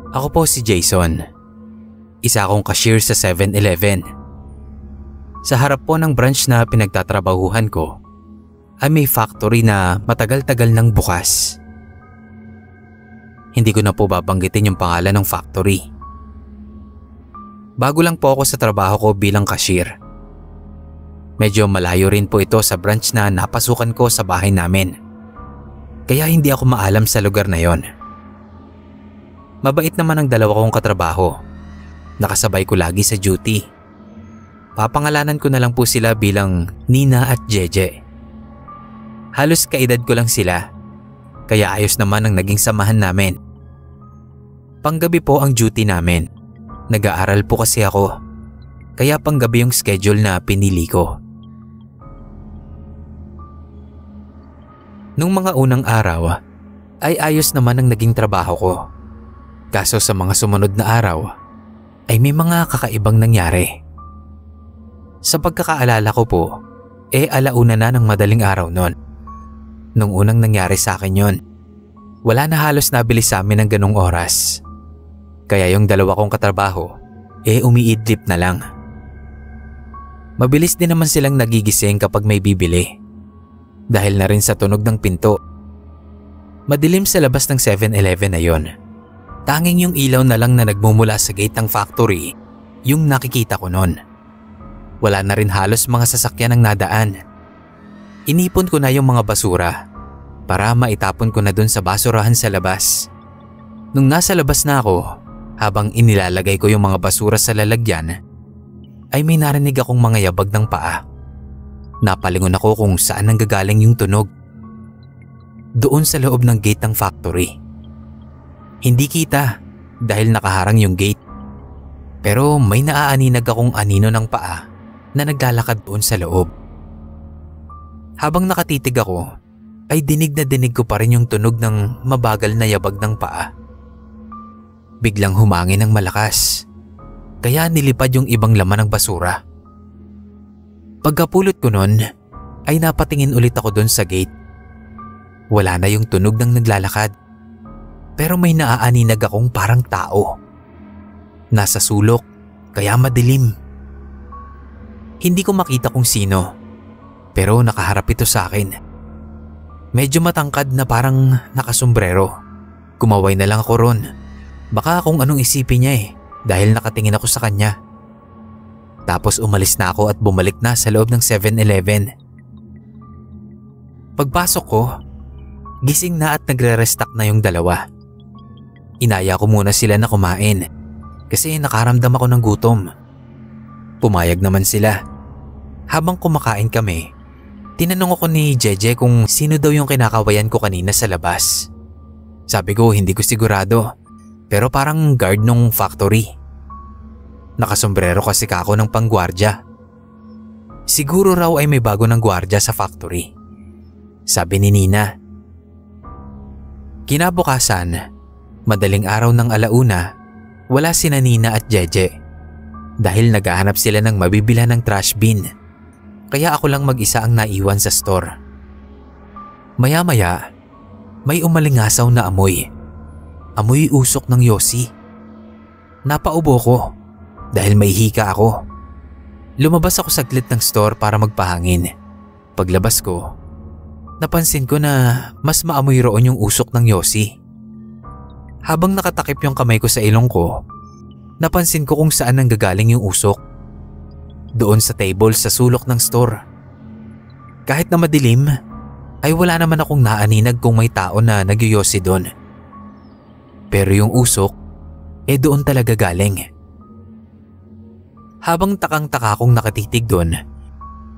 Ako po si Jason. Isa akong cashier sa 7-Eleven. Sa harap po ng branch na pinagtatrabahuhan ko ay may factory na matagal-tagal nang bukas. Hindi ko na po babanggitin yung pangalan ng factory. Bago lang po ako sa trabaho ko bilang cashier. Medyo malayo rin po ito sa branch na napasukan ko sa bahay namin. Kaya hindi ako maalam sa lugar na yon. Mabait naman ang dalawa kong katrabaho. Nakasabay ko lagi sa duty. Papangalanan ko na lang po sila bilang Nina at Jeje. Halos kaedad ko lang sila. Kaya ayos naman ang naging samahan namin. Panggabi po ang duty namin. Nag-aaral po kasi ako. Kaya panggabi yung schedule na pinili ko. Nung mga unang araw ay ayos naman ang naging trabaho ko. Kaso sa mga sumunod na araw ay may mga kakaibang nangyari. Sa pagkakaalala ko po, alauna na ng madaling araw nun. Nung unang nangyari sa akin yon, wala na halos nabili sa amin ng ganong oras. Kaya yung dalawa kong katrabaho, umiidlip na lang. Mabilis din naman silang nagigising kapag may bibili. Dahil na rin sa tunog ng pinto. Madilim sa labas ng 7-Eleven na yon. Tanging yung ilaw na lang na nagmumula sa gate ng factory, yung nakikita ko nun. Wala na rin halos mga sasakyan ang nadaan. Inipon ko na yung mga basura para maitapon ko na dun sa basurahan sa labas. Nung nasa labas na ako, habang inilalagay ko yung mga basura sa lalagyan, ay may narinig akong mga yabag ng paa. Napalingon ako kung saan nanggagaling yung tunog. Doon sa loob ng gate ng factory. Hindi kita dahil nakaharang yung gate. Pero may naaaninag akong anino ng paa na naglalakad doon sa loob. Habang nakatitig ako, ay dinig na dinig ko pa rin yung tunog ng mabagal na yabag ng paa. Biglang humangin ng malakas. Kaya nilipad yung ibang laman ng basura. Pagkapulot ko nun, ay napatingin ulit ako doon sa gate. Wala na yung tunog ng naglalakad. Pero may naaaninag akong parang tao. Nasa sulok, kaya madilim. Hindi ko makita kung sino, pero nakaharap ito sa akin. Medyo matangkad na parang nakasombrero. Kumaway na lang ako ron. Baka kung anong isipin niya dahil nakatingin ako sa kanya. Tapos umalis na ako at bumalik na sa loob ng 7-Eleven. Pagpasok ko, gising na at nagre-restock na yung dalawa. Inaya ko muna sila na kumain kasi nakaramdam ako ng gutom. Pumayag naman sila. Habang kumakain kami, tinanong ako ni Jeje kung sino daw yung kinakawayan ko kanina sa labas. Sabi ko hindi ko sigurado, pero parang guard nung factory. Nakasombrero kasi kako ng panggwardya. Siguro raw ay may bago ng gwardya sa factory, sabi ni Nina. Kinabukasan, madaling araw ng alauna, wala sina Nina at Jeje. Dahil naghahanap sila ng mabibilhan ng trash bin. Kaya ako lang mag-isa ang naiwan sa store. Maya-maya, may umalingasaw na amoy. Amoy usok ng yosi. Napaubo ko dahil may hika ako. Lumabas ako saglit ng store para magpahangin. Paglabas ko, napansin ko na mas maamoy roon yung usok ng yosi. Habang nakatakip yung kamay ko sa ilong ko, napansin ko kung saan nanggagaling yung usok. Doon sa table sa sulok ng store. Kahit na madilim, ay wala naman akong naaninag kung may tao na nagyoyosi doon. Pero yung usok, doon talaga galing. Habang takang-taka akong nakatitig doon,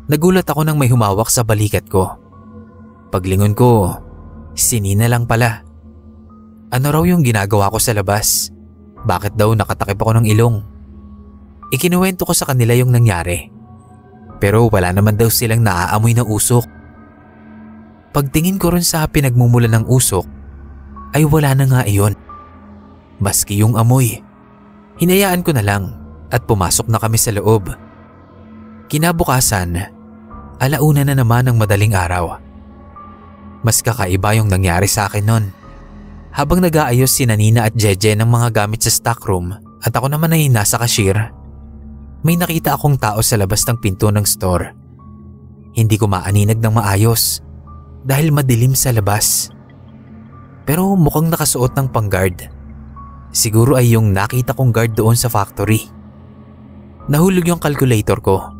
nagulat ako nang may humawak sa balikat ko. Paglingon ko, si Nina lang pala. Ano raw yung ginagawa ko sa labas? Bakit daw nakatakip ako ng ilong? Ikinuwento ko sa kanila yung nangyari. Pero wala naman daw silang naaamoy na usok. Pagtingin ko rin sa pinagmumulan ng usok, ay wala na nga iyon. Maski yung amoy. Hinayaan ko na lang at pumasok na kami sa loob. Kinabukasan, alauna na naman ng madaling araw. Mas kakaiba yung nangyari sa akin nun. Habang nag-aayos si Nina at Jeje ng mga gamit sa stockroom at ako naman ay nasa cashier, may nakita akong tao sa labas ng pinto ng store. Hindi ko maaninag ng maayos dahil madilim sa labas. Pero mukhang nakasuot ng pang-guard. Siguro ay yung nakita kong guard doon sa factory. Nahulog yung calculator ko.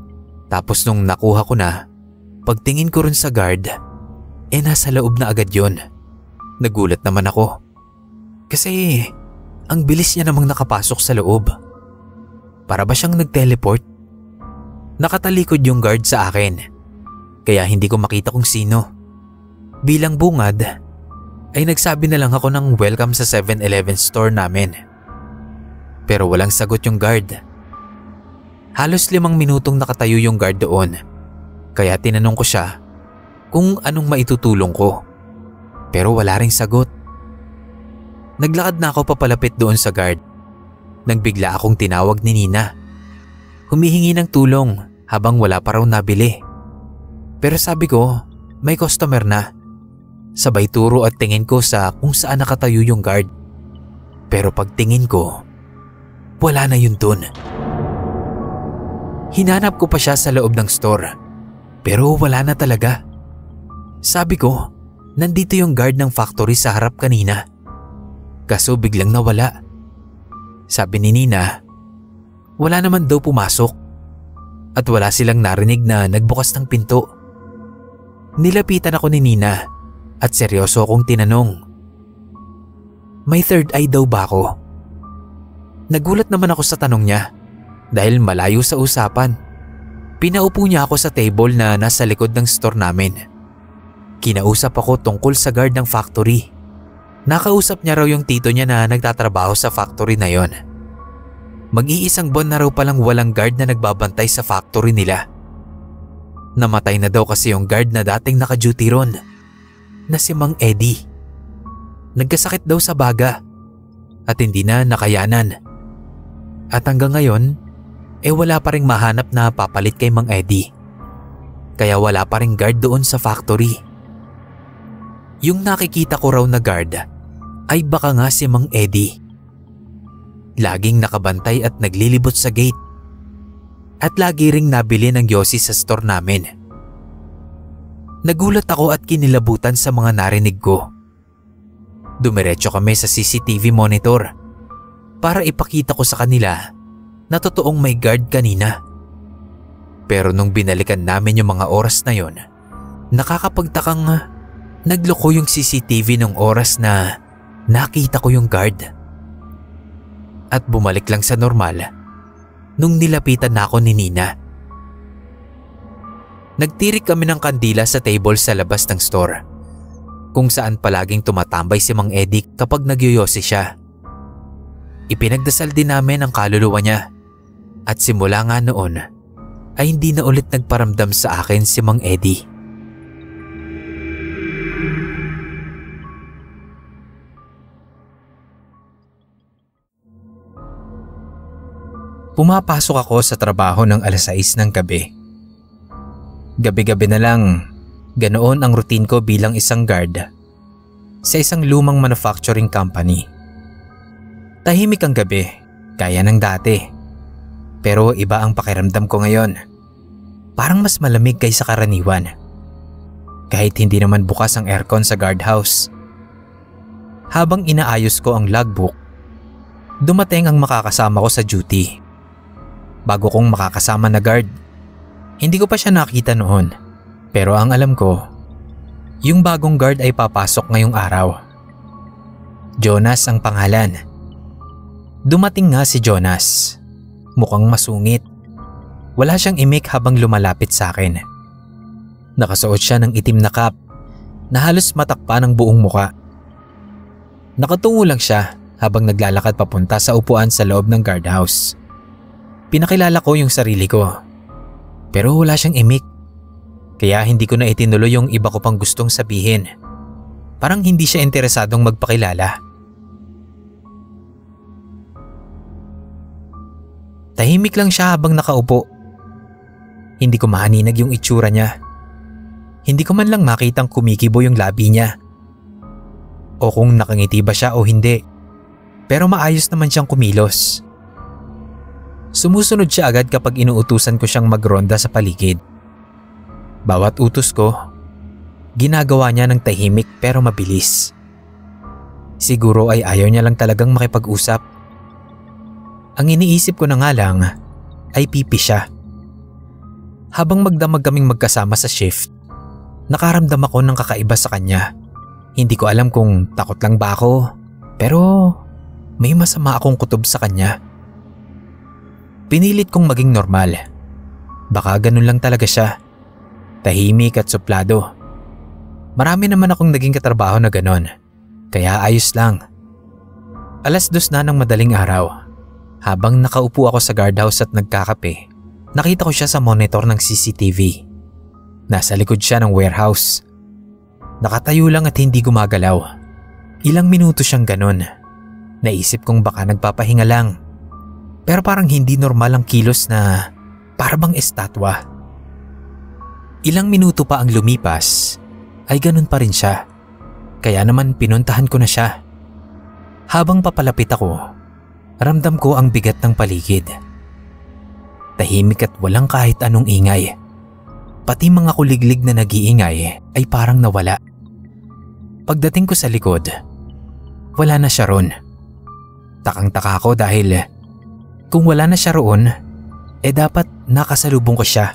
Tapos nung nakuha ko na, pagtingin ko rin sa guard, nasa loob na agad yun. Nagulat naman ako. Kasi ang bilis niya namang nakapasok sa loob. Para ba siyang nag-teleport? Nakatalikod yung guard sa akin. Kaya hindi ko makita kung sino. Bilang bungad, ay nagsabi na lang ako ng welcome sa 7-Eleven store namin. Pero walang sagot yung guard. Halos 5 minutong nakatayo yung guard doon. Kaya tinanong ko siya kung anong maitutulong ko. Pero wala ring sagot. Naglakad na ako papalapit doon sa guard. Nang bigla akong tinawag ni Nina. Humihingi ng tulong habang wala pa raw nabili. Pero sabi ko, may customer na. Sabay turo at tingin ko sa kung saan nakatayo yung guard. Pero pagtingin ko, wala na yun dun. Hinanap ko pa siya sa loob ng store. Pero wala na talaga. Sabi ko, nandito yung guard ng factory sa harap kanina. Kaso biglang nawala. Sabi ni Nina, wala naman daw pumasok. At wala silang narinig na nagbukas ng pinto. Nilapitan ako ni Nina at seryoso akong tinanong, may third eye daw ba ako? Nagulat naman ako sa tanong niya dahil malayo sa usapan. Pinaupo niya ako sa table na nasa likod ng store namin. Kinausap ako tungkol sa guard ng factory. Nakausap niya raw yung tito niya na nagtatrabaho sa factory na yon. Mag-iisang buwan na raw palang walang guard na nagbabantay sa factory nila. Namatay na daw kasi yung guard na dating naka-duty ron, na si Mang Eddie. Nagkasakit daw sa baga at hindi na nakayanan. At hanggang ngayon, wala pa ring mahanap na papalit kay Mang Eddie. Kaya wala pa ring guard doon sa factory. Yung nakikita ko raw na guard ay baka nga si Mang Eddie. Laging nakabantay at naglilibot sa gate. At lagi ring nabili ng yosi sa store namin. Nagulat ako at kinilabutan sa mga narinig ko. Dumiretso kami sa CCTV monitor para ipakita ko sa kanila na totoong may guard kanina. Pero nung binalikan namin yung mga oras na yon, nakakapagtakang nagloko yung CCTV ng oras na nakita ko yung guard. At bumalik lang sa normal nung nilapitan na ako ni Nina. Nagtirik kami ng kandila sa table sa labas ng store, kung saan palaging tumatambay si Mang Eddie kapag nagyoyosi siya. Ipinagdasal din namin ang kaluluwa niya at simula nga noon ay hindi na ulit nagparamdam sa akin si Mang Eddie. Pumapasok ako sa trabaho ng 6:00 ng gabi. Gabi-gabi na lang, ganoon ang routine ko bilang isang guard sa isang lumang manufacturing company. Tahimik ang gabi, kaya ng dati. Pero iba ang pakiramdam ko ngayon. Parang mas malamig kaysa karaniwan. Kahit hindi naman bukas ang aircon sa guardhouse. Habang inaayos ko ang logbook, dumating ang makakasama ko sa duty. Bago kong makakasama na guard, hindi ko pa siya nakita noon. Pero ang alam ko, yung bagong guard ay papasok ngayong araw. Jonas ang pangalan. Dumating nga si Jonas. Mukhang masungit. Wala siyang imik habang lumalapit sa akin. Nakasuot siya ng itim na cap na halos matakpan ang buong muka. Nakatungo lang siya habang naglalakad papunta sa upuan sa loob ng guardhouse. Pinakilala ko yung sarili ko. Pero wala siyang imik. Kaya hindi ko na itinuloy yung iba ko pang gustong sabihin. Parang hindi siya interesadong magpakilala. Tahimik lang siya habang nakaupo. Hindi ko mahaninag yung itsura niya. Hindi ko man lang makitang kumikibo yung labi niya. o kung nakangiti ba siya o hindi. Pero maayos naman siyang kumilos. Sumusunod siya agad kapag inuutusan ko siyang magronda sa paligid. Bawat utos ko, ginagawa niya ng tahimik pero mabilis. Siguro ay ayaw niya lang talagang makipag-usap. Ang iniisip ko na nga lang ay pipi siya. Habang magdamag kaming magkasama sa shift, nakaramdam ako ng kakaiba sa kanya. Hindi ko alam kung takot lang ba ako, pero may masama akong kutob sa kanya. Pinilit kong maging normal. Baka ganun lang talaga siya. Tahimik at suplado. Marami naman akong naging katrabaho na ganon. Kaya ayos lang. 2:00 na ng madaling araw. Habang nakaupo ako sa guardhouse at nagkakape, nakita ko siya sa monitor ng CCTV. Nasa likod siya ng warehouse. Nakatayo lang at hindi gumagalaw. Ilang minuto siyang ganon. Naisip kong baka nagpapahinga lang. Pero parang hindi normal ang kilos na parang estatwa. Ilang minuto pa ang lumipas ay ganun pa rin siya. Kaya naman pinuntahan ko na siya. Habang papalapit ako, ramdam ko ang bigat ng paligid. Tahimik at walang kahit anong ingay. Pati mga kuliglig na nag-iingay ay parang nawala. Pagdating ko sa likod, wala na siya ron. Takang-taka ako dahil kung wala na siya roon, dapat nakasalubong ko siya.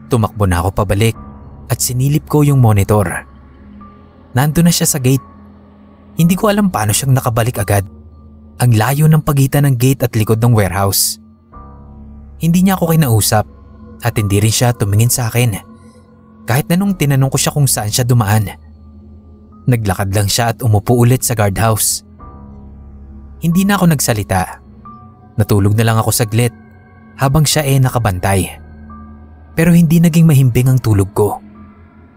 Tumakbo na ako pabalik at sinilip ko yung monitor. Nandun na siya sa gate. Hindi ko alam paano siyang nakabalik agad. Ang layo ng pagitan ng gate at likod ng warehouse. Hindi niya ako kinausap at hindi rin siya tumingin sa akin. Kahit na nung tinanong ko siya kung saan siya dumaan. Naglakad lang siya at umupo ulit sa guardhouse. Hindi na ako nagsalita. Natulog na lang ako saglit habang siya nakabantay. Pero hindi naging mahimbing ang tulog ko.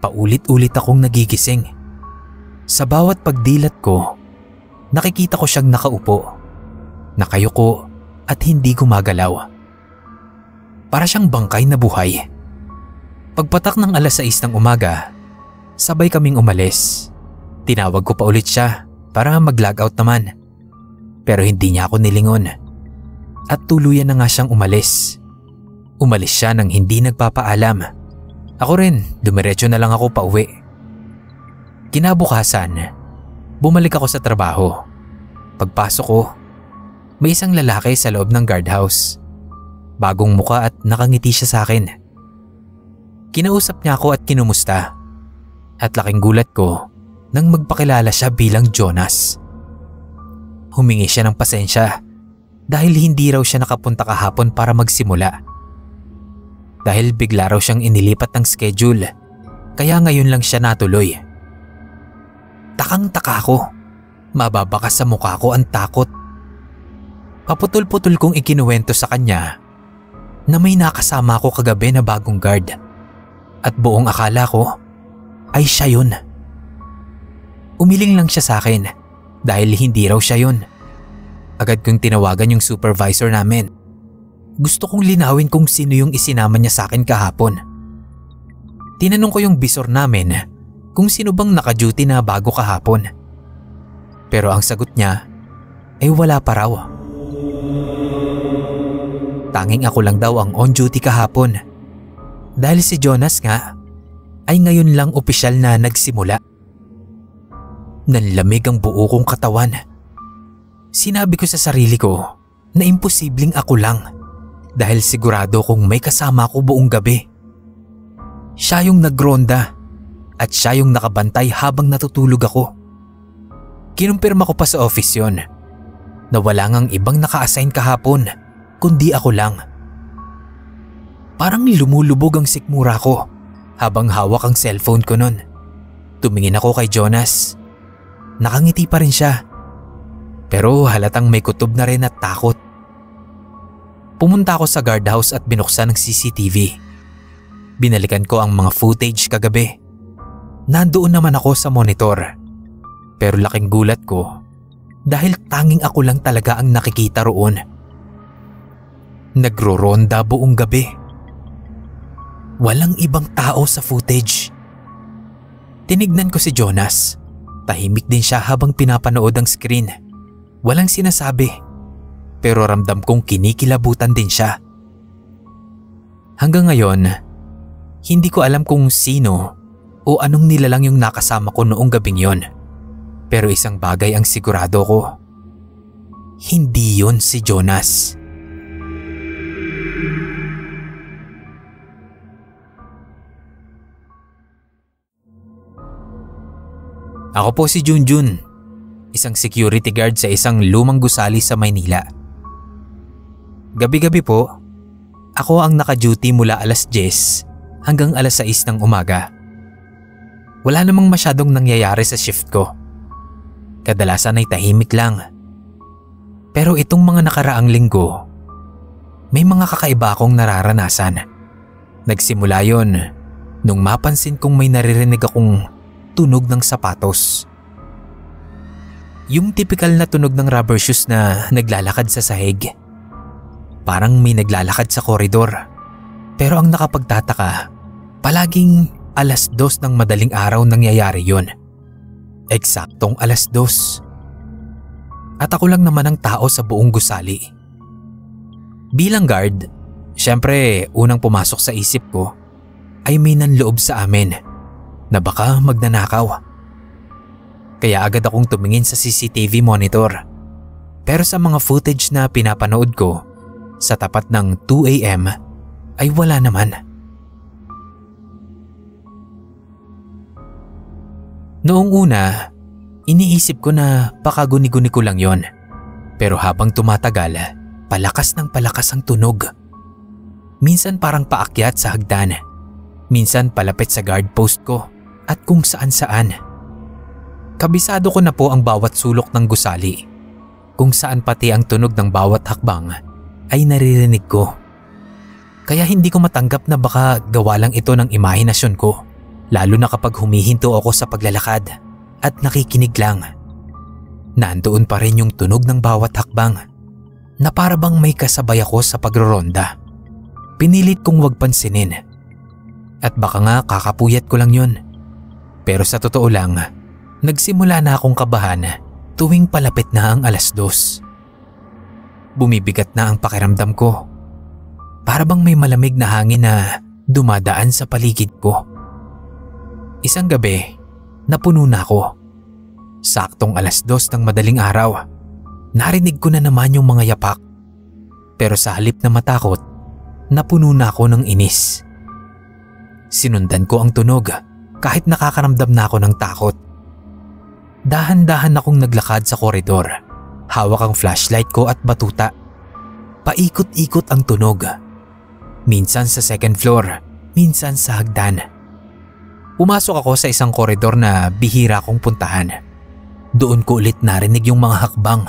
Paulit-ulit akong nagigising. Sa bawat pagdilat ko, nakikita ko siyang nakaupo, nakayuko at hindi gumagalaw. Para siyang bangkay na buhay. Pagpatak ng 6:00 ng umaga, sabay kaming umalis. Tinawag ko pa ulit siya para mag-log out naman. Pero hindi niya ako nilingon. At tuluyan na nga siyang umalis. Umalis siya nang hindi nagpapaalam. Ako rin, dumiretso na lang ako pauwi. Kinabukasan, bumalik ako sa trabaho. Pagpasok ko, may isang lalaki sa loob ng guardhouse. Bagong muka at nakangiti siya sa akin. Kinausap niya ako at kinumusta. At laking gulat ko nang magpakilala siya bilang Jonas. Humingi siya ng pasensya dahil hindi raw siya nakapunta kahapon para magsimula. Dahil bigla raw siyang inilipat ng schedule, kaya ngayon lang siya natuloy. Takang-taka ako. Mababakas sa mukha ko ang takot. Paputol-putol kong ikinuwento sa kanya na may nakasama ako kagabi na bagong guard. At buong akala ko ay siya yun. Umiling lang siya sa akin dahil hindi raw siya yun. Agad kong tinawagan yung supervisor namin. Gusto kong linawin kung sino yung isinama niya sa akin kahapon. Tinanong ko yung bisor namin kung sino bang naka-duty na bago kahapon. Pero ang sagot niya ay wala pa raw. Tanging ako lang daw ang on-duty kahapon. Dahil si Jonas nga ay ngayon lang opisyal na nagsimula. Nanlamig ang buo kong katawan. Sinabi ko sa sarili ko na imposibleng ako lang dahil sigurado kong may kasama ako buong gabi. Siya yung nagronda at siya yung nakabantay habang natutulog ako. Kinumpirma ko pa sa office yon na wala ngang ibang naka-assign kahapon kundi ako lang. Parang lumulubog ang sikmura ko habang hawak ang cellphone ko nun. Tumingin ako kay Jonas. Nakangiti pa rin siya. Pero halatang may kutob na rin at takot. Pumunta ako sa guardhouse at binuksan ang CCTV. Binalikan ko ang mga footage kagabi. Nandoon naman ako sa monitor. Pero laking gulat ko dahil tanging ako lang talaga ang nakikita roon. Nagro-ronda buong gabi. Walang ibang tao sa footage. Tinignan ko si Jonas. Tahimik din siya habang pinapanood ang screen. Walang sinasabi, pero ramdam kong kinikilabutan din siya. Hanggang ngayon, hindi ko alam kung sino o anong nilalang yung nakasama ko noong gabing yon. Pero isang bagay ang sigurado ko. Hindi yon si Jonas. Ako po si Junjun, isang security guard sa isang lumang gusali sa Maynila. Gabi-gabi po, ako ang naka-duty mula alas 10 hanggang alas 6 ng umaga. Wala namang masyadong nangyayari sa shift ko. Kadalasan ay tahimik lang. Pero itong mga nakaraang linggo, may mga kakaiba akong nararanasan. Nagsimula yon nung mapansin kong may naririnig akong tunog ng sapatos. Yung typical na tunog ng rubber shoes na naglalakad sa sahig. Parang may naglalakad sa koridor. Pero ang nakapagtataka, palaging alas 2 ng madaling araw nangyayari yon. Eksaktong alas 2. At ako lang naman ang tao sa buong gusali. Bilang guard, syempre unang pumasok sa isip ko ay may nanloob sa amin na baka magnanakaw. Kaya agad akong tumingin sa CCTV monitor. Pero sa mga footage na pinapanood ko sa tapat ng 2 AM ay wala naman. Noong una, iniisip ko na baka guni-guni ko lang yon. Pero habang tumatagal, palakas ng palakas ang tunog. Minsan parang paakyat sa hagdan. Minsan palapit sa guard post ko at kung saan-saan. Kabisado ko na po ang bawat sulok ng gusali, kung saan pati ang tunog ng bawat hakbang ay naririnig ko. Kaya hindi ko matanggap na baka gawa lang ito ng imahinasyon ko, lalo na kapag humihinto ako sa paglalakad at nakikinig lang. Nandoon pa rin yung tunog ng bawat hakbang na para bang may kasabay ako sa pagroronda. Pinilit kong wag pansinin. At baka nga kakapuyat ko lang yun. Pero sa totoo lang, nagsimula na akong kabahan tuwing palapit na ang alas 2. Bumibigat na ang pakiramdam ko. Para bang may malamig na hangin na dumadaan sa paligid ko. Isang gabi, napuno na ako. Saktong alas 2 ng madaling araw, narinig ko na naman yung mga yapak. Pero sa halip na matakot, napuno na ako ng inis. Sinundan ko ang tunog kahit nakakaramdam na ako ng takot. Dahan-dahan akong naglakad sa koridor. Hawak ang flashlight ko at batuta. Paikot-ikot ang tunog. Minsan sa second floor, minsan sa hagdan. Pumasok ako sa isang koridor na bihira kong puntahan. Doon ko ulit narinig yung mga hakbang.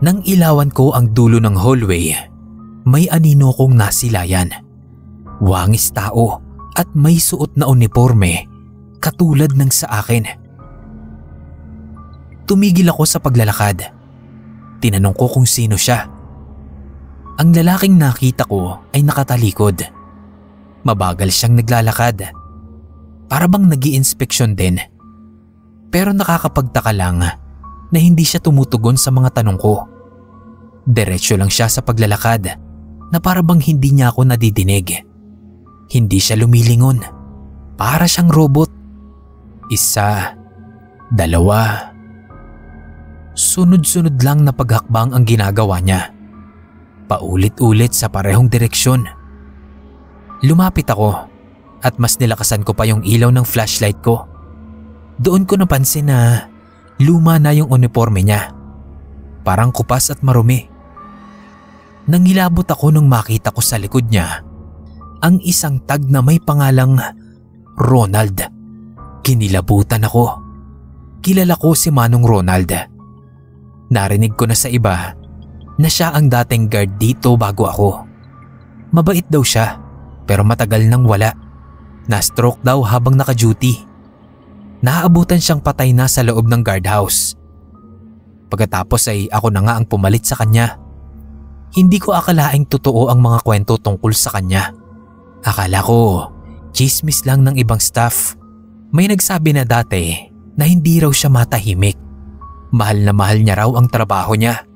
Nang ilawan ko ang dulo ng hallway, may anino kong nasilayan. Wangis tao at may suot na uniforme katulad ng sa akin. Tumigil ako sa paglalakad. Tinanong ko kung sino siya. Ang lalaking nakita ko ay nakatalikod. Mabagal siyang naglalakad. Para bang nag-i-inspeksyon din. Pero nakakapagtaka lang na hindi siya tumutugon sa mga tanong ko. Diretso lang siya sa paglalakad na para bang hindi niya ako nadidinig. Hindi siya lumilingon. Para siyang robot. Isa, dalawa. Sunod-sunod lang na paghakbang ang ginagawa niya. Paulit-ulit sa parehong direksyon. Lumapit ako at mas nilakasan ko pa yung ilaw ng flashlight ko. Doon ko napansin na luma na yung uniforme niya. Parang kupas at marumi. Nangilabot ako nung makita ko sa likod niya ang isang tag na may pangalang Ronald. Kinilabutan ako. Kilala ko si Manong Ronald. Narinig ko na sa iba na siya ang dating guard dito bago ako. Mabait daw siya pero matagal nang wala. Na-stroke daw habang naka-duty. Naaabutan siyang patay na sa loob ng guardhouse. Pagkatapos ay ako na nga ang pumalit sa kanya. Hindi ko akalaing totoo ang mga kwento tungkol sa kanya. Akala ko, chismis lang ng ibang staff. May nagsabi na dati na hindi raw siya matahimik. Mahal na mahal niya raw ang trabaho niya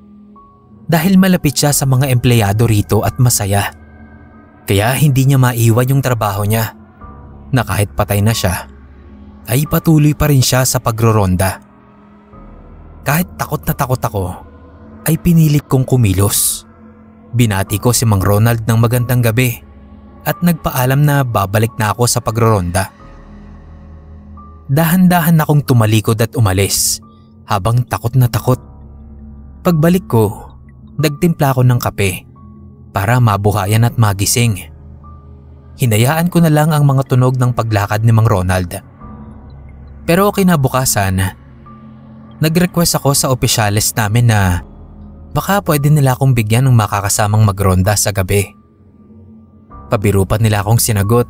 dahil malapit siya sa mga empleyado rito at masaya. Kaya hindi niya maiwan yung trabaho niya na kahit patay na siya ay patuloy pa rin siya sa pagroronda. Kahit takot na takot ako ay pinilit kong kumilos. Binati ko si Mang Ronald ng magandang gabi at nagpaalam na babalik na ako sa pagroronda. Dahan-dahan akong tumalikod at umalis habang takot na takot. Pagbalik ko, nagtimpla ako ng kape para mabuhayan at magising. Hinayaan ko na lang ang mga tunog ng paglakad ni Mang Ronald. Pero kinabukasan, nag-request ako sa opisyales namin na baka pwede nila akong bigyan ng makakasamang magronda sa gabi. Pabiro pa nila akong sinagot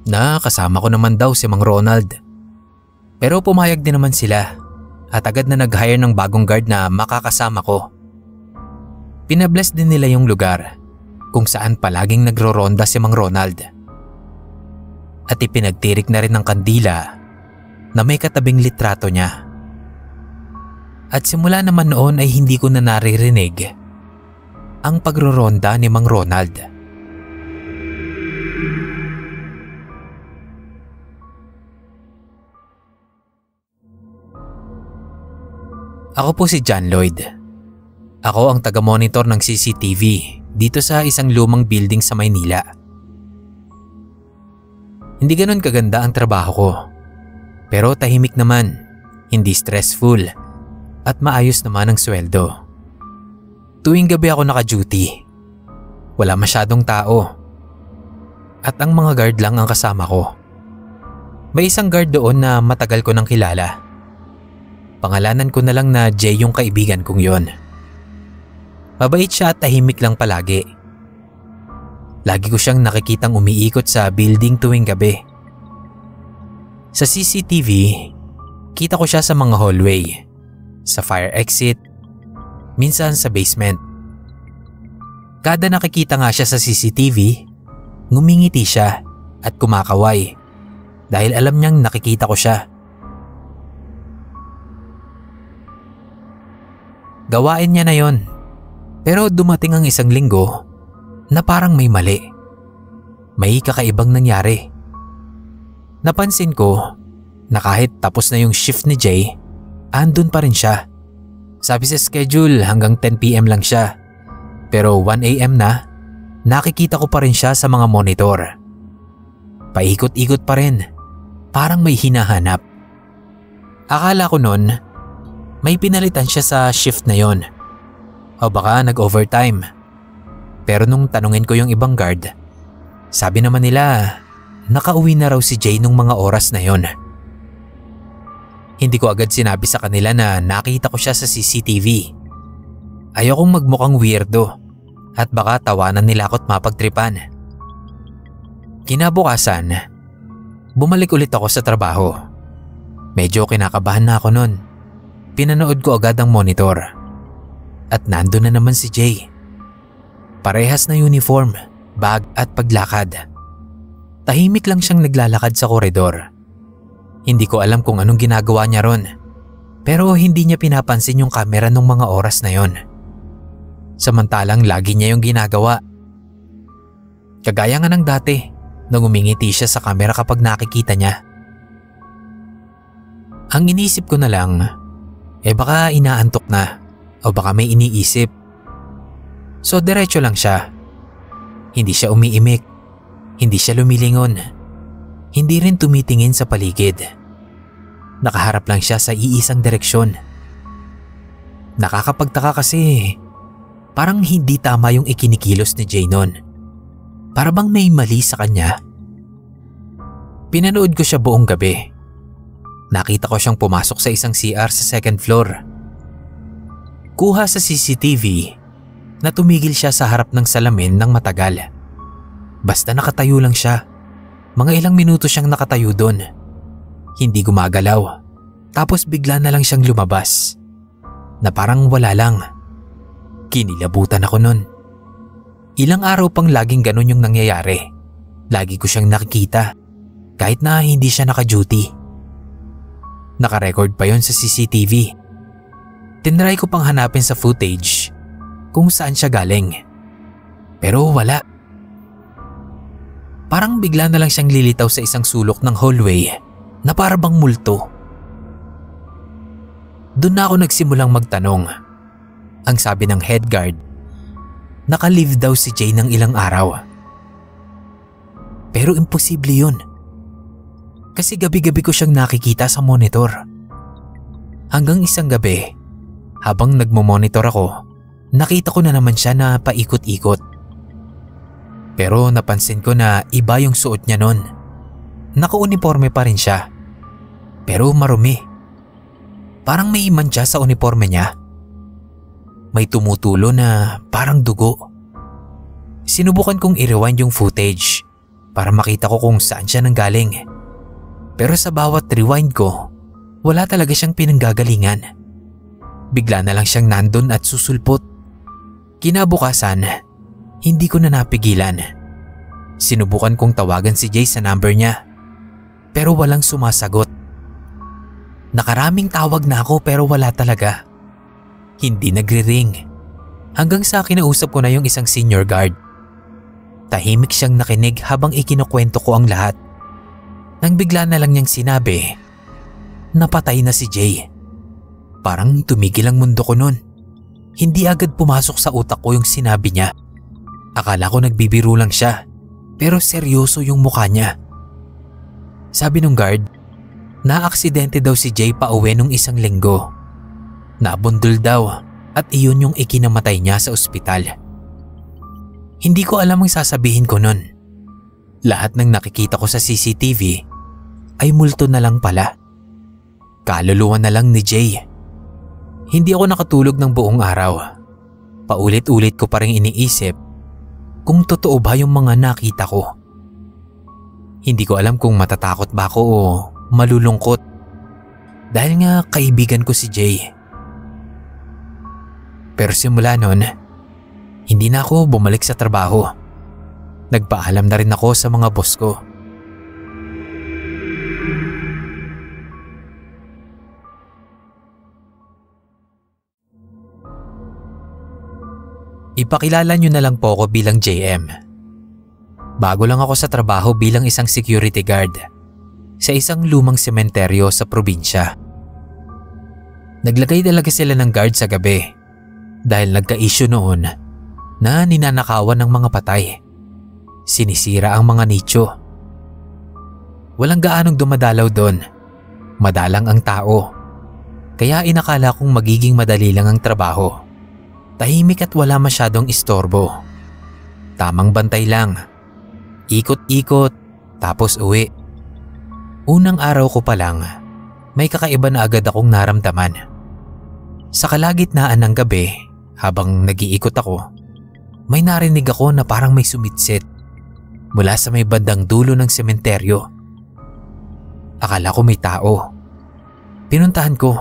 na kasama ko naman daw si Mang Ronald. Pero pumayag din naman sila at agad na nag-hire ng bagong guard na makakasama ko. Pinabless din nila yung lugar kung saan palaging nagro-ronda si Mang Ronald. At ipinagtirik na rin ng kandila na may katabing litrato niya. At simula naman noon ay hindi ko na naririnig ang pagro-ronda ni Mang Ronald. Ako po si John Lloyd. Ako ang taga-monitor ng CCTV dito sa isang lumang building sa Maynila. Hindi ganun kaganda ang trabaho ko. Pero tahimik naman, hindi stressful, at maayos naman ang sweldo. Tuwing gabi ako naka-duty. Wala masyadong tao. At ang mga guard lang ang kasama ko. May isang guard doon na matagal ko nang kilala. Pangalanan ko na lang na Jay yung kaibigan kong yon. Mabait siya at tahimik lang palagi. Lagi ko siyang nakikitang umiikot sa building tuwing gabi. Sa CCTV, kita ko siya sa mga hallway, sa fire exit, minsan sa basement. Kada nakikita nga siya sa CCTV, ngumingiti siya at kumakaway dahil alam niyang nakikita ko siya. Gawain niya na yon. Pero dumating ang isang linggo na parang may mali. May kakaibang nangyari. Napansin ko na kahit tapos na yung shift ni Jay, andun pa rin siya. Sabi sa schedule hanggang 10 PM lang siya. Pero 1 AM na, nakikita ko pa rin siya sa mga monitor. Paikot-ikot pa rin. Parang may hinahanap. Akala ko nun, may pinalitan siya sa shift na yon. O baka nag-overtime. Pero nung tanungin ko yung ibang guard, sabi naman nila nakauwi na raw si Jay nung mga oras na yon. Hindi ko agad sinabi sa kanila na nakita ko siya sa CCTV. Ayokong magmukhang weirdo at baka tawanan nila ako't mapagtripan. Kinabukasan, bumalik ulit ako sa trabaho. Medyo kinakabahan na ako nun. Pinanood ko agad ang monitor. At nandun na naman si Jay. Parehas na uniform, bag at paglakad. Tahimik lang siyang naglalakad sa koridor. Hindi ko alam kung anong ginagawa niya ron. Pero hindi niya pinapansin yung kamera nung mga oras na yon. Samantalang lagi niya yung ginagawa. Kagaya nga ng dati nang umingiti siya sa kamera kapag nakikita niya. Ang inisip ko na lang, baka inaantok na. O baka may iniisip. So diretso lang siya. Hindi siya umiimik. Hindi siya lumilingon. Hindi rin tumitingin sa paligid. Nakaharap lang siya sa iisang direksyon. Nakakapagtaka kasi parang hindi tama yung ikinikilos ni Jay nun. Para bang may mali sa kanya. Pinanood ko siya buong gabi. Nakita ko siyang pumasok sa isang CR sa second floor. Kuha sa CCTV na tumigil siya sa harap ng salamin ng matagal. Basta nakatayo lang siya. Mga ilang minuto siyang nakatayo doon. Hindi gumagalaw. Tapos bigla na lang siyang lumabas. Na parang wala lang. Kinilabutan ako nun. Ilang araw pang laging ganun yung nangyayari. Lagi ko siyang nakikita. Kahit na hindi siya naka-duty. Nakarecord pa yon sa CCTV. Tinry ko pang hanapin sa footage kung saan siya galing. Pero wala. Parang bigla na lang siyang lilitaw sa isang sulok ng hallway na para bang multo. Doon na ako nagsimulang magtanong. Ang sabi ng head guard, naka-leave daw si Jay ng ilang araw. Pero imposible yun. Kasi gabi-gabi ko siyang nakikita sa monitor. Hanggang isang gabi, habang nagmo-monitor ako, nakita ko na naman siya na paikot-ikot. Pero napansin ko na iba yung suot niya nun. Naka-uniforme pa rin siya. Pero marumi. Parang may mancha sa uniforme niya. May tumutulo na parang dugo. Sinubukan kong i-rewind yung footage para makita ko kung saan siya nanggaling. Pero sa bawat rewind ko, wala talaga siyang pinanggagalingan. Bigla na lang siyang nandun at susulpot. Kinabukasan, hindi ko na napigilan. Sinubukan kong tawagan si Jay sa number niya, pero walang sumasagot. Nakaraming tawag na ako pero wala talaga. Hindi nagre-ring. Hanggang sa kinausap ko na yung isang senior guard. Tahimik siyang nakinig habang ikinukwento ko ang lahat. Nang bigla na lang niyang sinabi, napatay na si Jay. Parang tumigil ang mundo ko nun. Hindi agad pumasok sa utak ko yung sinabi niya. Akala ko nagbibiro lang siya, pero seryoso yung mukha niya. Sabi nung guard, na-aksidente daw si Jay pa uwi nung isang linggo. Nabundol daw at iyon yung ikinamatay niya sa ospital. Hindi ko alam ang sasabihin ko nun. Lahat ng nakikita ko sa CCTV ay multo na lang pala. Kaluluwa na lang ni Jay. Hindi ako nakatulog ng buong araw. Paulit-ulit ko pa rin iniisip kung totoo ba yung mga nakita ko. Hindi ko alam kung matatakot ba ako o malulungkot. Dahil nga kaibigan ko si Jay. Pero simula nun, hindi na ako bumalik sa trabaho. Nagpaalam na rin ako sa mga boss ko. Ipakilala nyo na lang po ako bilang JM. Bago lang ako sa trabaho bilang isang security guard sa isang lumang sementeryo sa probinsya. Naglagay talaga sila ng guard sa gabi dahil nagka-issue noon na ninanakawan ng mga patay. Sinisira ang mga nicho. Walang gaanong dumadalaw doon. Madalang ang tao. Kaya inakala kong magiging madali lang ang trabaho. Tahimik at wala masyadong istorbo. Tamang bantay lang. Ikot-ikot, tapos uwi. Unang araw ko pa lang, may kakaiba na agad akong naramdaman. Sa kalagitnaan ng gabi, habang nag-iikot ako, may narinig ako na parang may sumitsit mula sa may bandang dulo ng sementeryo. Akala ko may tao. Pinuntahan ko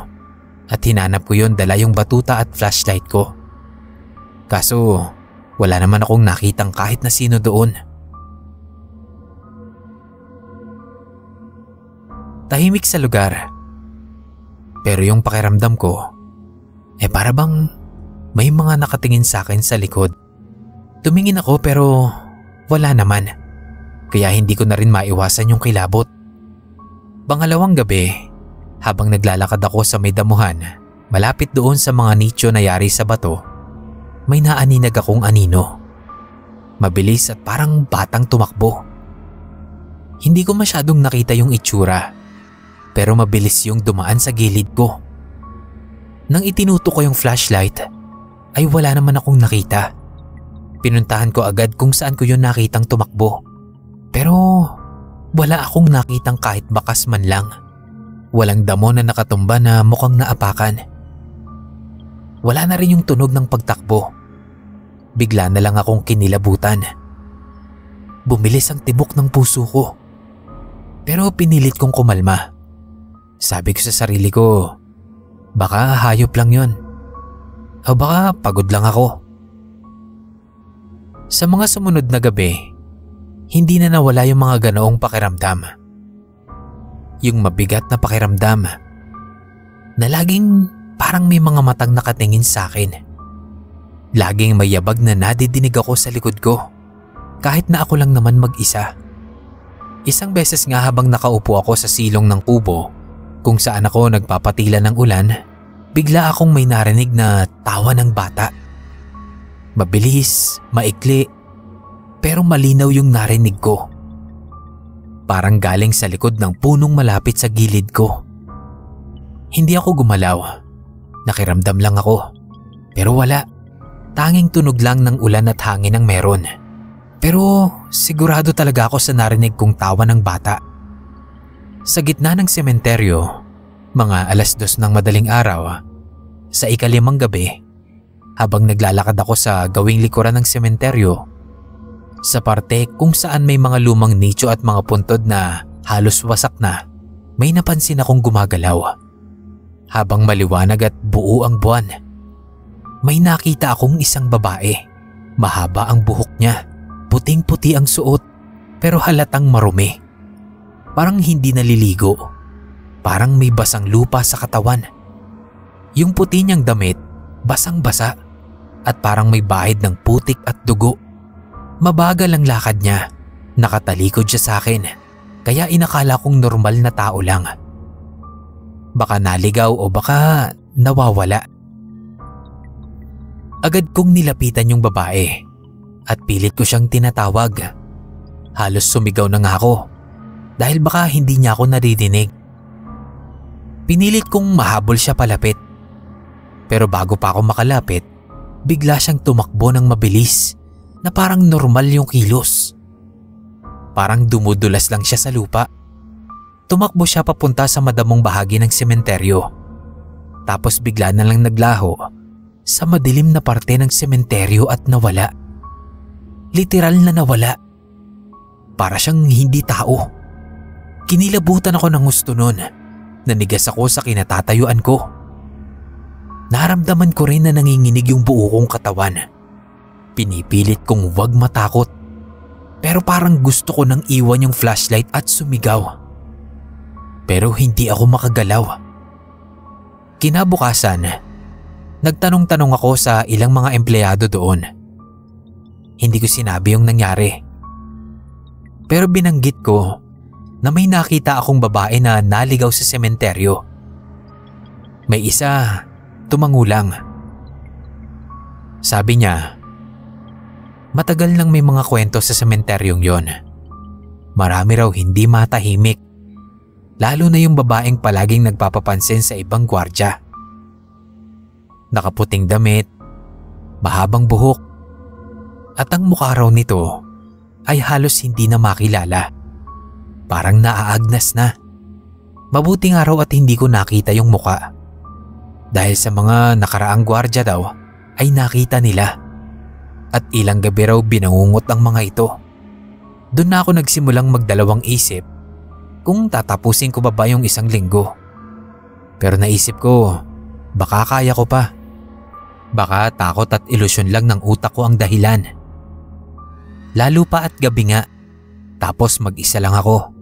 at hinanap ko yon dala yung batuta at flashlight ko. Kaso wala naman akong nakitang kahit na sino doon. Tahimik sa lugar. Pero yung pakiramdam ko, para bang may mga nakatingin sa akin sa likod. Tumingin ako pero wala naman. Kaya hindi ko na rin maiwasan yung kilabot. Pangalawang gabi, habang naglalakad ako sa may damuhan, malapit doon sa mga nicho na yari sa bato, may naaninag akong anino. Mabilis at parang batang tumakbo. Hindi ko masyadong nakita yung itsura, pero mabilis yung dumaan sa gilid ko. Nang itinutok ko yung flashlight, ay wala naman akong nakita. Pinuntahan ko agad kung saan ko yun nakitang tumakbo. Pero wala akong nakitang kahit bakas man lang. Walang damo na nakatumba na mukhang naapakan. Wala na rin yung tunog ng pagtakbo. Bigla na lang akong kinilabutan. Bumilis ang tibok ng puso ko. Pero pinilit kong kumalma. Sabi ko sa sarili ko, baka hayop lang yun. O baka pagod lang ako. Sa mga sumunod na gabi, hindi na nawala yung mga ganoong pakiramdam. Yung mabigat na pakiramdam na laging parang may mga matang nakatingin sa akin. Laging may yabag na nadidinig ako sa likod ko kahit na ako lang naman mag-isa. Isang beses nga habang nakaupo ako sa silong ng kubo kung saan ako nagpapatila ng ulan, bigla akong may narinig na tawa ng bata. Mabilis, maikli, pero malinaw yung narinig ko. Parang galing sa likod ng punong malapit sa gilid ko. Hindi ako gumalaw. Nakiramdam lang ako. Pero wala. Tanging tunog lang ng ulan at hangin ang meron. Pero sigurado talaga ako sa narinig kong tawa ng bata. Sa gitna ng sementeryo, mga 2:00 ng madaling araw, sa ika-5 gabi, habang naglalakad ako sa gawing likuran ng sementeryo, sa parte kung saan may mga lumang nicho at mga puntod na halos wasak na, may napansin akong gumagalaw. Habang maliwanag at buo ang buwan, may nakita akong isang babae. Mahaba ang buhok niya, puting-puti ang suot, pero halatang marumi. Parang hindi naliligo, parang may basang lupa sa katawan. Yung puti niyang damit, basang-basa at parang may bahid ng putik at dugo. Mabagal ang lakad niya, nakatalikod siya sa akin, kaya inakala kong normal na tao lang. Baka naligaw o baka nawawala. Agad kong nilapitan yung babae at pilit ko siyang tinatawag. Halos sumigaw na nga ako dahil baka hindi niya ako naririnig. Pinilit kong mahabol siya palapit. Pero bago pa ako makalapit, bigla siyang tumakbo ng mabilis na parang normal yung kilos. Parang dumudulas lang siya sa lupa. Tumakbo siya papunta sa madamong bahagi ng sementeryo. Tapos bigla na lang naglaho sa madilim na parte ng sementeryo at nawala. Literal na nawala. Para siyang hindi tao. Kinilabutan ako ng gusto nun. Nanigas ako sa kinatatayuan ko. Naramdaman ko rin na nanginginig yung buo kong katawan. Pinipilit kong huwag matakot. Pero parang gusto ko nang iwan yung flashlight at sumigaw. Pero hindi ako makagalaw. Kinabukasan, nagtanong-tanong ako sa ilang mga empleyado doon. Hindi ko sinabi yung nangyari. Pero binanggit ko na may nakita akong babae na naligaw sa sementeryo. May isa, tumango lang. Sabi niya, matagal nang may mga kwento sa sementeryong yon. Marami raw hindi matahimik. Lalo na yung babaeng palaging nagpapapansin sa ibang gwardya. Nakaputing damit, mahabang buhok, at ang mukha raw nito ay halos hindi na makilala. Parang naaagnas na. Mabuti nga raw at hindi ko nakita yung mukha. Dahil sa mga nakaraang gwardya daw ay nakita nila. At ilang gabi raw binangungot ang mga ito. Doon na ako nagsimulang magdalawang isip kung tatapusin ko ba yung 1 linggo. Pero naisip ko, baka kaya ko pa. Baka takot at ilusyon lang ng utak ko ang dahilan. Lalo pa at gabi nga, tapos mag-isa lang ako.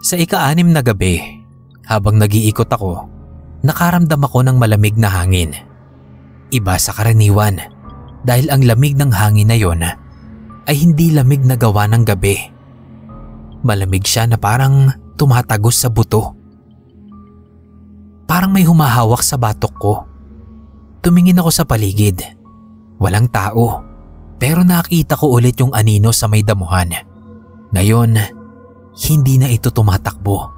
Sa ika-6 na gabi, habang nag-iikot ako, nakaramdam ako ng malamig na hangin. Iba sa karaniwan dahil ang lamig ng hangin na yon ay hindi lamig na gawa ng gabi. Malamig siya na parang tumatagos sa buto. Parang may humahawak sa batok ko. Tumingin ako sa paligid. Walang tao. Pero nakita ko ulit yung anino sa may damuhan. Ngayon, hindi na ito tumatakbo.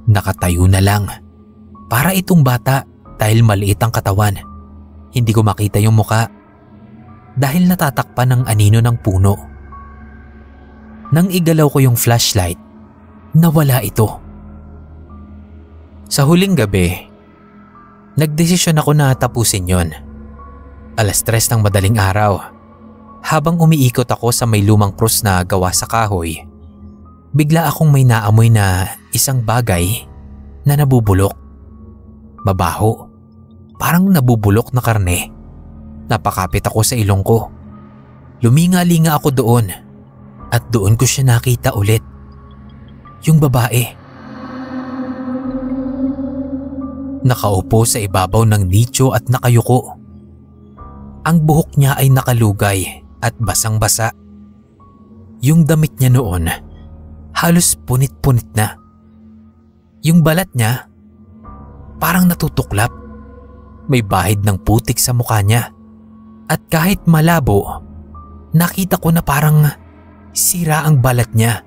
Nakatayo na lang. Para itong bata dahil maliit ang katawan. Hindi ko makita yung muka dahil natatakpan ng anino ng puno. Nang igalaw ko yung flashlight, nawala ito. Sa huling gabi, nagdesisyon ako na tapusin yon. 3:00 ng madaling araw, habang umiikot ako sa may lumang krus na gawa sa kahoy, bigla akong may naamoy na isang bagay na nabubulok. Mabaho, parang nabubulok na karne. Napakapit ako sa ilong ko. Luminga-linga ako doon at doon ko siya nakita ulit. Yung babae. Nakaupo sa ibabaw ng nicho at nakayuko. Ang buhok niya ay nakalugay at basang-basa. Yung damit niya noon, halos punit-punit na. Yung balat niya, parang natutuklap. May bahid ng putik sa mukha niya. At kahit malabo, nakita ko na parang sira ang balat niya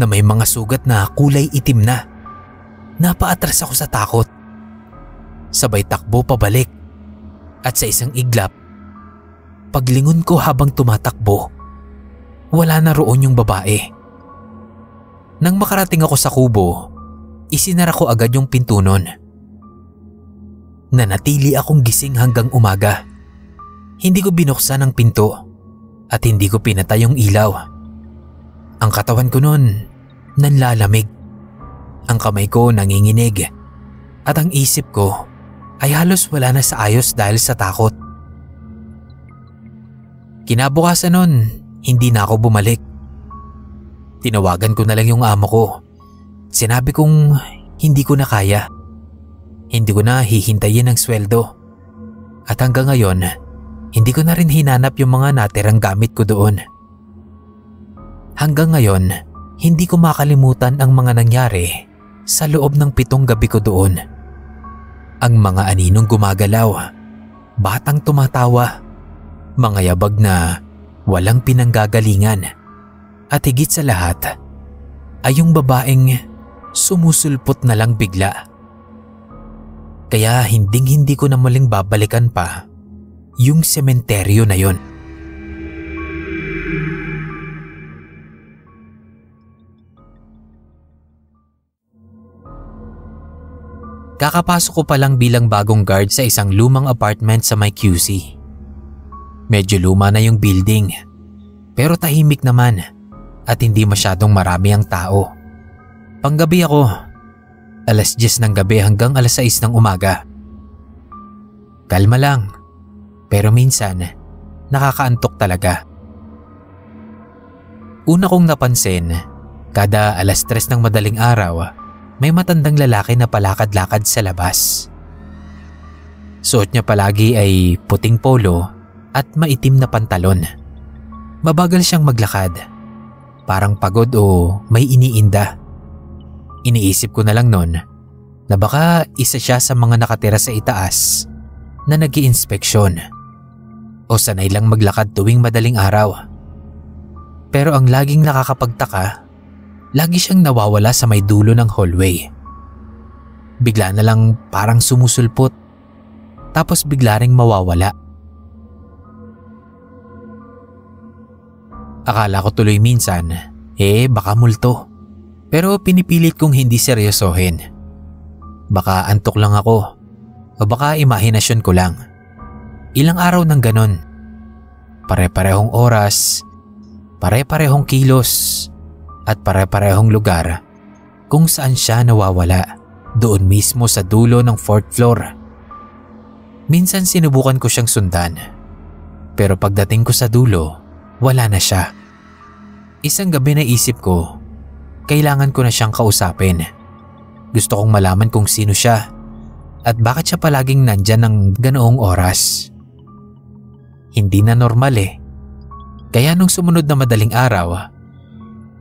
na may mga sugat na kulay itim na. Napaatras ako sa takot. Sabay takbo pabalik at sa isang iglap, paglingon ko habang tumatakbo, wala na roon yung babae. Nang makarating ako sa kubo, isinara ko agad yung pinto nun. Nanatili akong gising hanggang umaga. Hindi ko binuksan ang pinto at hindi ko pinatay yung ilaw. Ang katawan ko nun nanlalamig. Ang kamay ko nanginginig at ang isip ko ay halos wala na sa ayos dahil sa takot. Kinabukasan nun, hindi na ako bumalik. Tinawagan ko na lang yung amo ko. Sinabi kong hindi ko na kaya. Hindi ko na hihintayin ang sweldo. At hanggang ngayon, hindi ko na rin hinanap yung mga natirang gamit ko doon. Hanggang ngayon, hindi ko makalimutan ang mga nangyari sa loob ng 7 gabi ko doon. Ang mga aninong gumagalaw, batang tumatawa, mga yabag na walang pinanggagalingan, at higit sa lahat ay yung babaeng sumusulpot na lang bigla. Kaya hindi ko na muling babalikan pa yung sementeryo na yon. Kakapasok ko pa lang bilang bagong guard sa isang lumang apartment sa may QC. Medyo luma na yung building, pero tahimik naman at hindi masyadong marami ang tao. Panggabi ako, 10:00 ng gabi hanggang 6:00 ng umaga. Kalma lang, pero minsan nakakaantok talaga. Una kong napansin, kada 3:00 ng madaling araw, may matandang lalaki na palakad-lakad sa labas. Suot niya palagi ay puting polo at maitim na pantalon. Mabagal siyang maglakad, parang pagod o may iniinda. Iniisip ko na lang noon na baka isa siya sa mga nakatira sa itaas na nag-iinspeksyon o sanay lang maglakad tuwing madaling araw. Pero ang laging nakakapagtaka, lagi siyang nawawala sa may dulo ng hallway. Bigla na lang parang sumusulpot, tapos bigla ring mawawala. Akala ko tuloy minsan, baka multo. Pero pinipilit kong hindi seryosohin. Baka antok lang ako, o baka imahinasyon ko lang. Ilang araw nang ganon. Pare-parehong oras, pare-parehong kilos, at pare-parehong lugar kung saan siya nawawala, doon mismo sa dulo ng 4th floor. Minsan sinubukan ko siyang sundan, pero pagdating ko sa dulo, wala na siya. Isang gabi naisip ko, kailangan ko na siyang kausapin. Gusto kong malaman kung sino siya at bakit siya palaging nandyan ng ganoong oras. Hindi na normal Kaya nung sumunod na madaling araw,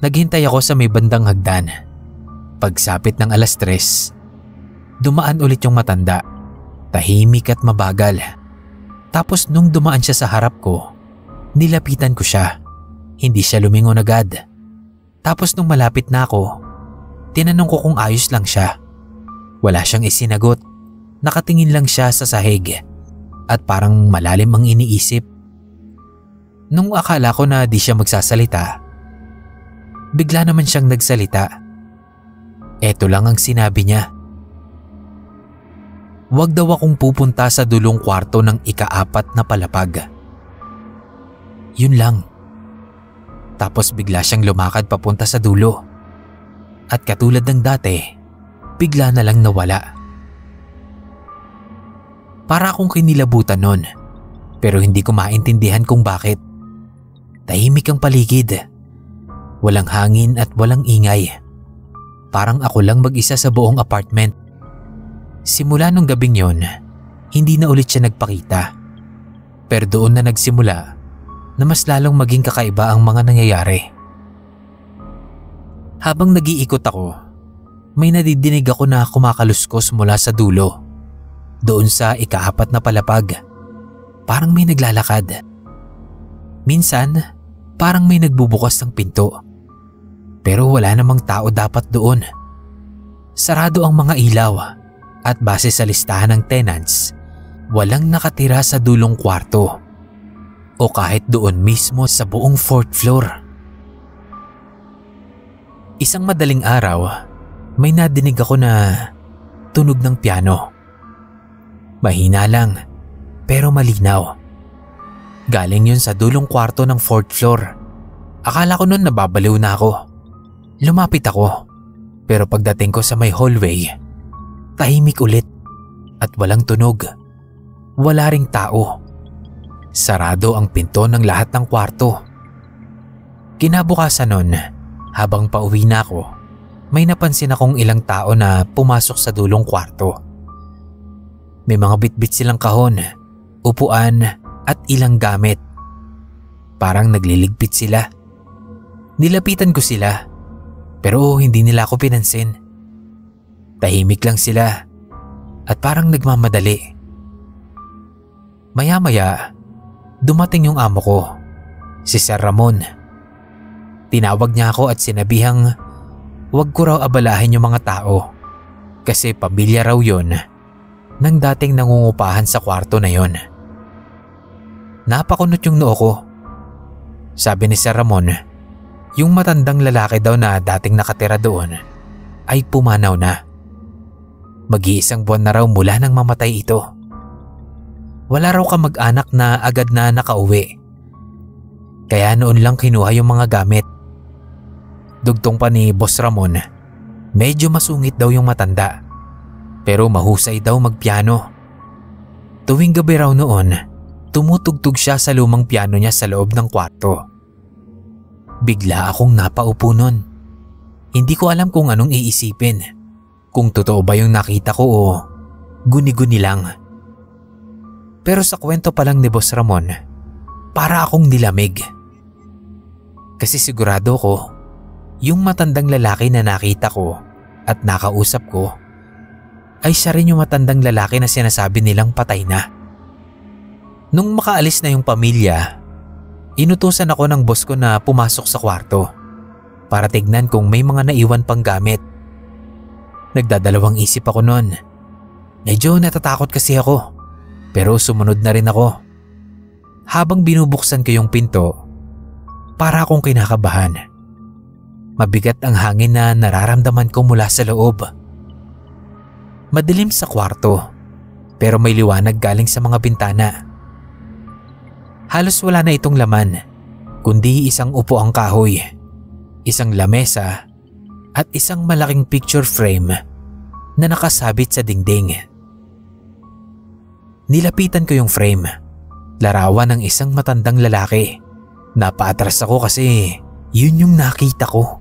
naghintay ako sa may bandang hagdan. Pagsapit ng 3:00, dumaan ulit yung matanda, tahimik at mabagal. Tapos nung dumaan siya sa harap ko, nilapitan ko siya. Hindi siya lumingon agad. Tapos nung malapit na ako, tinanong ko kung ayos lang siya. Wala siyang isinagot. Nakatingin lang siya sa sahig at parang malalim ang iniisip. Nung akala ko na di siya magsasalita, bigla naman siyang nagsalita. Eto lang ang sinabi niya. Huwag daw akong pupunta sa dulong kwarto ng ika-4 na palapag. Yun lang. Tapos bigla siyang lumakad papunta sa dulo. At katulad ng dati, bigla na lang nawala. Para akong kinilabutan nun, pero hindi ko maintindihan kung bakit. Tahimik ang paligid. Walang hangin at walang ingay. Parang ako lang mag-isa sa buong apartment. Simula nung gabing yon, hindi na ulit siya nagpakita. Pero doon na nagsimula na mas lalong maging kakaiba ang mga nangyayari. Habang nag-iikot ako, may nadidinig ako na kumakaluskos mula sa dulo. Doon sa ika-4 na palapag, parang may naglalakad. Minsan, parang may nagbubukas ng pinto. Pero wala namang tao dapat doon. Sarado ang mga ilaw at base sa listahan ng tenants, walang nakatira sa dulong kwarto o kahit doon mismo sa buong 4th floor. Isang madaling araw, may nadinig ako na tunog ng piano. Mahina lang pero malinaw. Galing yun sa dulong kwarto ng 4th floor. Akala ko noon nababaliw na ako. Lumapit ako, pero pagdating ko sa may hallway, tahimik ulit at walang tunog. Wala ring tao. Sarado ang pinto ng lahat ng kwarto. Kinabukasan nun, habang pauwi na ako, may napansin akong ilang tao na pumasok sa dulong kwarto. May mga bitbit silang kahon, upuan at ilang gamit. Parang nagliligpit sila. Nilapitan ko sila, pero hindi nila ako pinansin. Tahimik lang sila at parang nagmamadali. Maya-maya, dumating yung amo ko, si Sir Ramon. Tinawag niya ako at sinabihang huwag ko raw abalahin yung mga tao kasi pamilya raw yun ng dating nangungupahan sa kwarto na yon. Napakunot yung noo ko. Sabi ni Sir Ramon, yung matandang lalaki daw na dating nakatira doon ay pumanaw na. Mag-iisang buwan na raw mula nang mamatay ito. Wala raw kamag-anak na agad na nakauwi. Kaya noon lang kinuha yung mga gamit. Dugtong pa ni Boss Ramon, medyo masungit daw yung matanda. Pero mahusay daw magpiano. Tuwing gabi raw noon, tumutugtog siya sa lumang piano niya sa loob ng kwarto. Bigla akong napaupo nun. Hindi ko alam kung anong iisipin. Kung totoo ba yung nakita ko o guni-guni lang. Pero sa kwento pa lang ni Boss Ramon, para akong nilamig. Kasi sigurado ko, yung matandang lalaki na nakita ko at nakausap ko, ay siya rin yung matandang lalaki na sinasabi nilang patay na. Nung makaalis na yung pamilya, inutusan ako ng boss ko na pumasok sa kwarto para tignan kung may mga naiwan pang gamit. Nagdadalawang isip ako noon. Medyo natatakot kasi ako, pero sumunod na rin ako. Habang binubuksan ko yung pinto, para akong kinakabahan. Mabigat ang hangin na nararamdaman ko mula sa loob. Madilim sa kwarto, pero may liwanag galing sa mga bintana. Halos wala na itong laman, kundi isang upuang kahoy, isang lamesa at isang malaking picture frame na nakasabit sa dingding. Nilapitan ko yung frame, larawan ng isang matandang lalaki. Napaatras ako kasi yun yung nakita ko.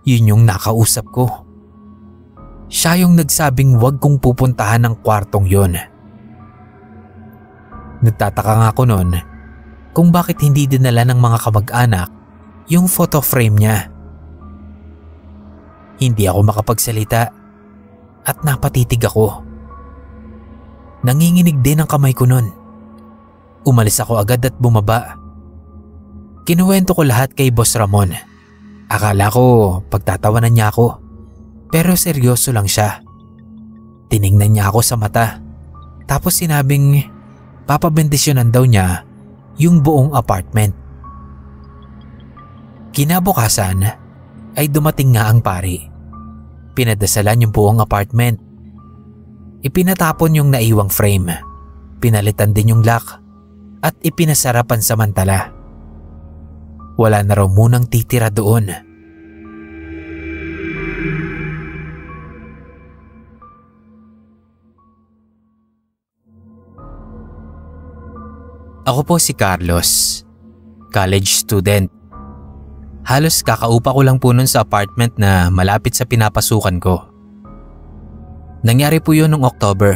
Yun yung nakausap ko. Siya yung nagsabing wag kong pupuntahan ng kwartong yun. Nagtataka nga ako noon kung bakit hindi dinala ng mga kamag-anak yung photo frame niya. Hindi ako makapagsalita at napatitig ako. Nanginginig din ang kamay ko noon. Umalis ako agad at bumaba. Kinuwento ko lahat kay Boss Ramon. Akala ko pagtatawanan niya ako, pero seryoso lang siya. Tiningnan niya ako sa mata, tapos sinabing papabendisyonan daw niya yung buong apartment. Kinabukasan ay dumating nga ang pari. Pinadasalan yung buong apartment. Ipinatapon yung naiwang frame, pinalitan din yung lock at ipinasara pansamantala. Wala na raw munang titira doon. Ako po si Carlos, college student. Halos kakaupa ko lang po nun sa apartment na malapit sa pinapasukan ko. Nangyari po yun noong October.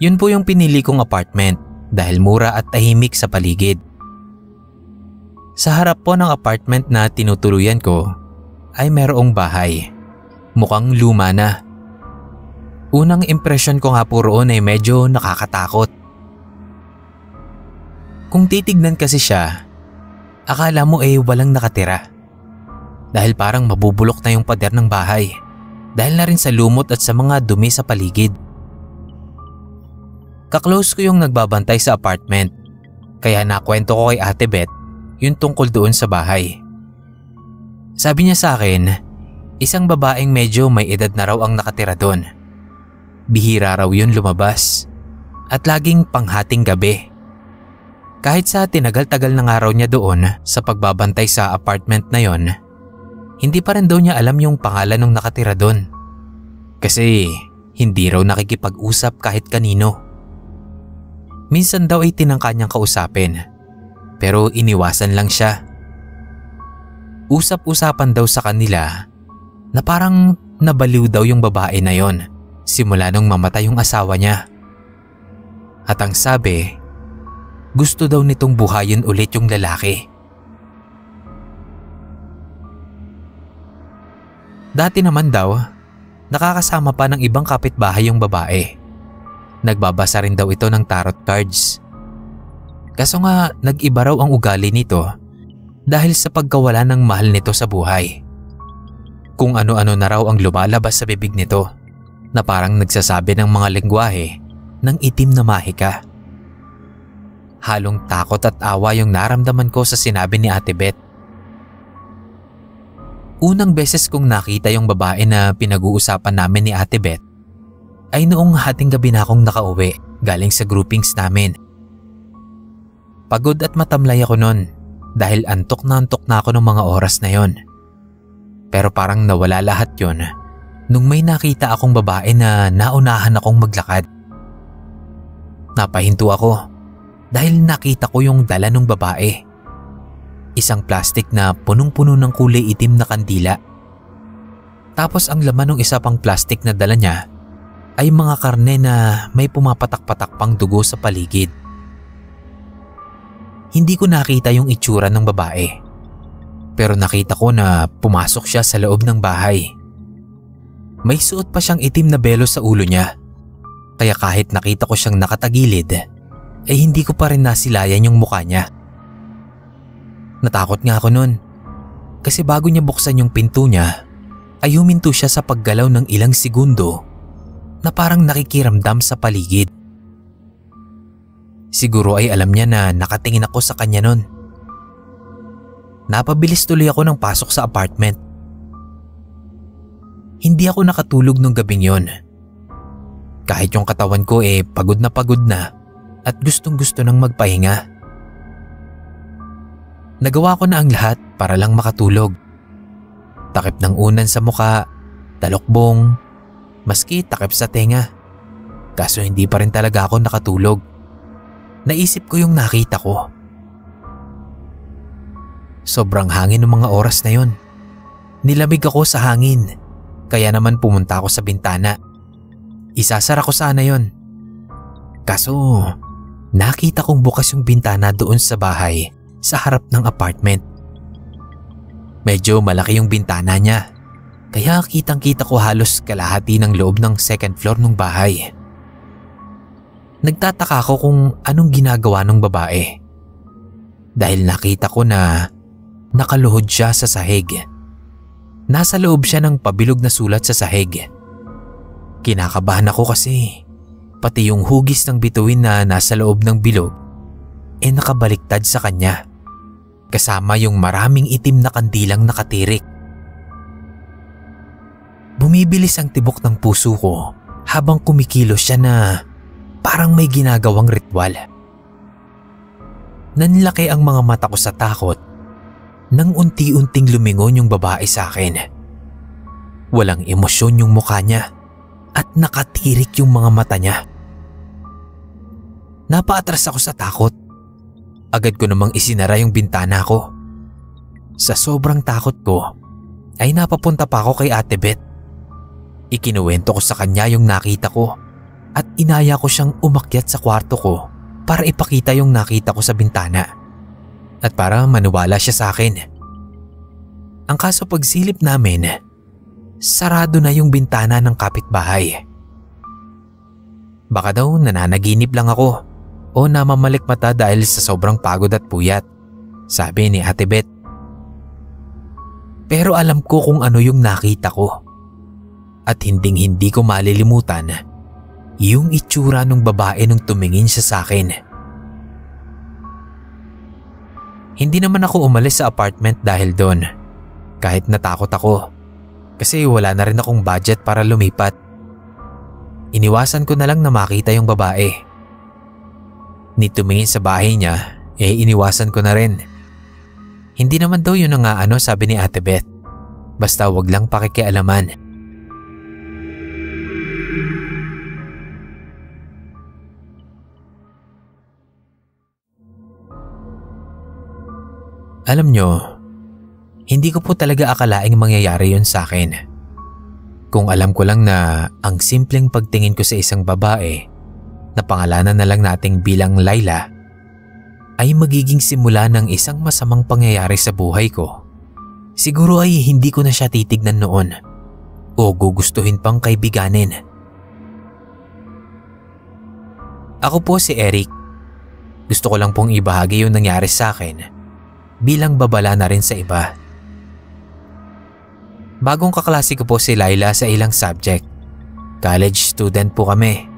Yun po yung pinili kong apartment dahil mura at tahimik sa paligid. Sa harap po ng apartment na tinutuluyan ko ay merong bahay. Mukhang luma na. Unang impresyon ko nga po roon ay medyo nakakatakot. Kung titignan kasi siya, akala mo walang nakatira. Dahil parang mabubulok na yung pader ng bahay. Dahil na rin sa lumot at sa mga dumi sa paligid. Kaklose ko yung nagbabantay sa apartment. Kaya nakwento ko kay Ate Beth yung tungkol doon sa bahay. Sabi niya sa akin, isang babaeng medyo may edad na raw ang nakatira doon. Bihira raw yun lumabas. At laging panghating gabi. Kahit sa tinagal-tagal ng araw niya doon sa pagbabantay sa apartment na yon, hindi pa rin daw niya alam yung pangalan ng nakatira doon. Kasi hindi raw nakikipag-usap kahit kanino. Minsan daw ay tinangka niyang kausapin, pero iniwasan lang siya. Usap-usapan daw sa kanila na parang nabaliw daw yung babae na yon simula nung mamatay yung asawa niya. At ang sabi, gusto daw nitong buhayin ulit yung lalaki. Dati naman daw, nakakasama pa ng ibang kapitbahay yung babae. Nagbabasa rin daw ito ng tarot cards. Kaso nga nag-iba raw ang ugali nito dahil sa pagkawala ng mahal nito sa buhay. Kung ano-ano na raw ang lumalabas sa bibig nito na parang nagsasabi ng mga lengguwahe ng itim na mahika. Halong takot at awa yung naramdaman ko sa sinabi ni Ate Beth. Unang beses kong nakita yung babae na pinag-uusapan namin ni Ate Beth ay noong hating gabi na akong nakauwi galing sa groupings namin. Pagod at matamlay ako nun dahil antok na ako ng mga oras na yon. Pero parang nawala lahat yon nung may nakita akong babae na naunahan akong maglakad. Napahinto ako dahil nakita ko yung dala ng babae. Isang plastic na punong-puno ng kulay itim na kandila. Tapos ang laman ng isa pang plastic na dala niya ay mga karne na may pumapatak-patak pang dugo sa paligid. Hindi ko nakita yung itsura ng babae. Pero nakita ko na pumasok siya sa loob ng bahay. May suot pa siyang itim na belo sa ulo niya. Kaya kahit nakita ko siyang nakatagilid, ay hindi ko pa rin nasilayan yung mukha niya. Natakot nga ako nun kasi bago niya buksan yung pinto niya ay huminto siya sa paggalaw ng ilang segundo na parang nakikiramdam sa paligid. Siguro ay alam niya na nakatingin ako sa kanya nun. Napabilis tuloy ako ng pasok sa apartment. Hindi ako nakatulog nung gabing yon. Kahit yung katawan ko pagod na at gustong-gusto nang magpahinga. Nagawa ko na ang lahat para lang makatulog. Takip ng unan sa muka, talokbong, maski takip sa tenga. Kaso hindi pa rin talaga ako nakatulog. Naisip ko yung nakita ko. Sobrang hangin ng mga oras na yon. Nilamig ako sa hangin, kaya naman pumunta ako sa bintana. Isasara ko sana yon. Kaso nakita kong bukas yung bintana doon sa bahay sa harap ng apartment. Medyo malaki yung bintana niya, kaya kitang-kita ko halos kalahati ng loob ng second floor ng bahay. Nagtataka ako kung anong ginagawa ng babae. Dahil nakita ko na nakaluhod siya sa sahig. Nasa loob siya ng pabilog na sulat sa sahig. Kinakabahan ako kasi pati yung hugis ng bituin na nasa loob ng bilog nakabaliktad sa kanya. Kasama yung maraming itim na kandilang nakatirik. Bumibilis ang tibok ng puso ko habang kumikilos siya na parang may ginagawang ritual. Nanlaki ang mga mata ko sa takot nang unti-unting lumingon yung babae sa akin. Walang emosyon yung mukha niya at nakatirik yung mga mata niya. Napaatras ako sa takot. Agad ko namang isinara yung bintana ko. Sa sobrang takot ko ay napapunta pa ako kay Ate Beth. Ikinuwento ko sa kanya yung nakita ko at inaya ko siyang umakyat sa kwarto ko para ipakita yung nakita ko sa bintana at para maniwala siya sa akin. Ang kaso pagsilip namin, sarado na yung bintana ng kapitbahay. Baka daw nananaginip lang ako o namamalikmata dahil sa sobrang pagod at puyat, sabi ni Ate Beth. Pero alam ko kung ano yung nakita ko at hinding-hindi ko malilimutan yung itsura ng babae nung tumingin siya sa akin. Hindi naman ako umalis sa apartment dahil doon, kahit natakot ako kasi wala na rin akong budget para lumipat. Iniwasan ko na lang na makita yung babae. Ni tumingin sa bahay niya, iniwasan ko na rin. Hindi naman daw yun ang sabi ni Ate Beth. Basta wag lang pakikialaman. Alam nyo, hindi ko po talaga akalaing mangyayari yun sa akin. Kung alam ko lang na ang simpleng pagtingin ko sa isang babae na pangalanan na lang nating bilang Laila ay magiging simula ng isang masamang pangyayari sa buhay ko, siguro ay hindi ko na siya titignan noon o gugustuhin pang kaibiganin. Ako po si Eric. Gusto ko lang pong ibahagi yung nangyari sa akin bilang babala na rin sa iba. Bagong kaklase ko po si Laila sa ilang subject. College student po kami.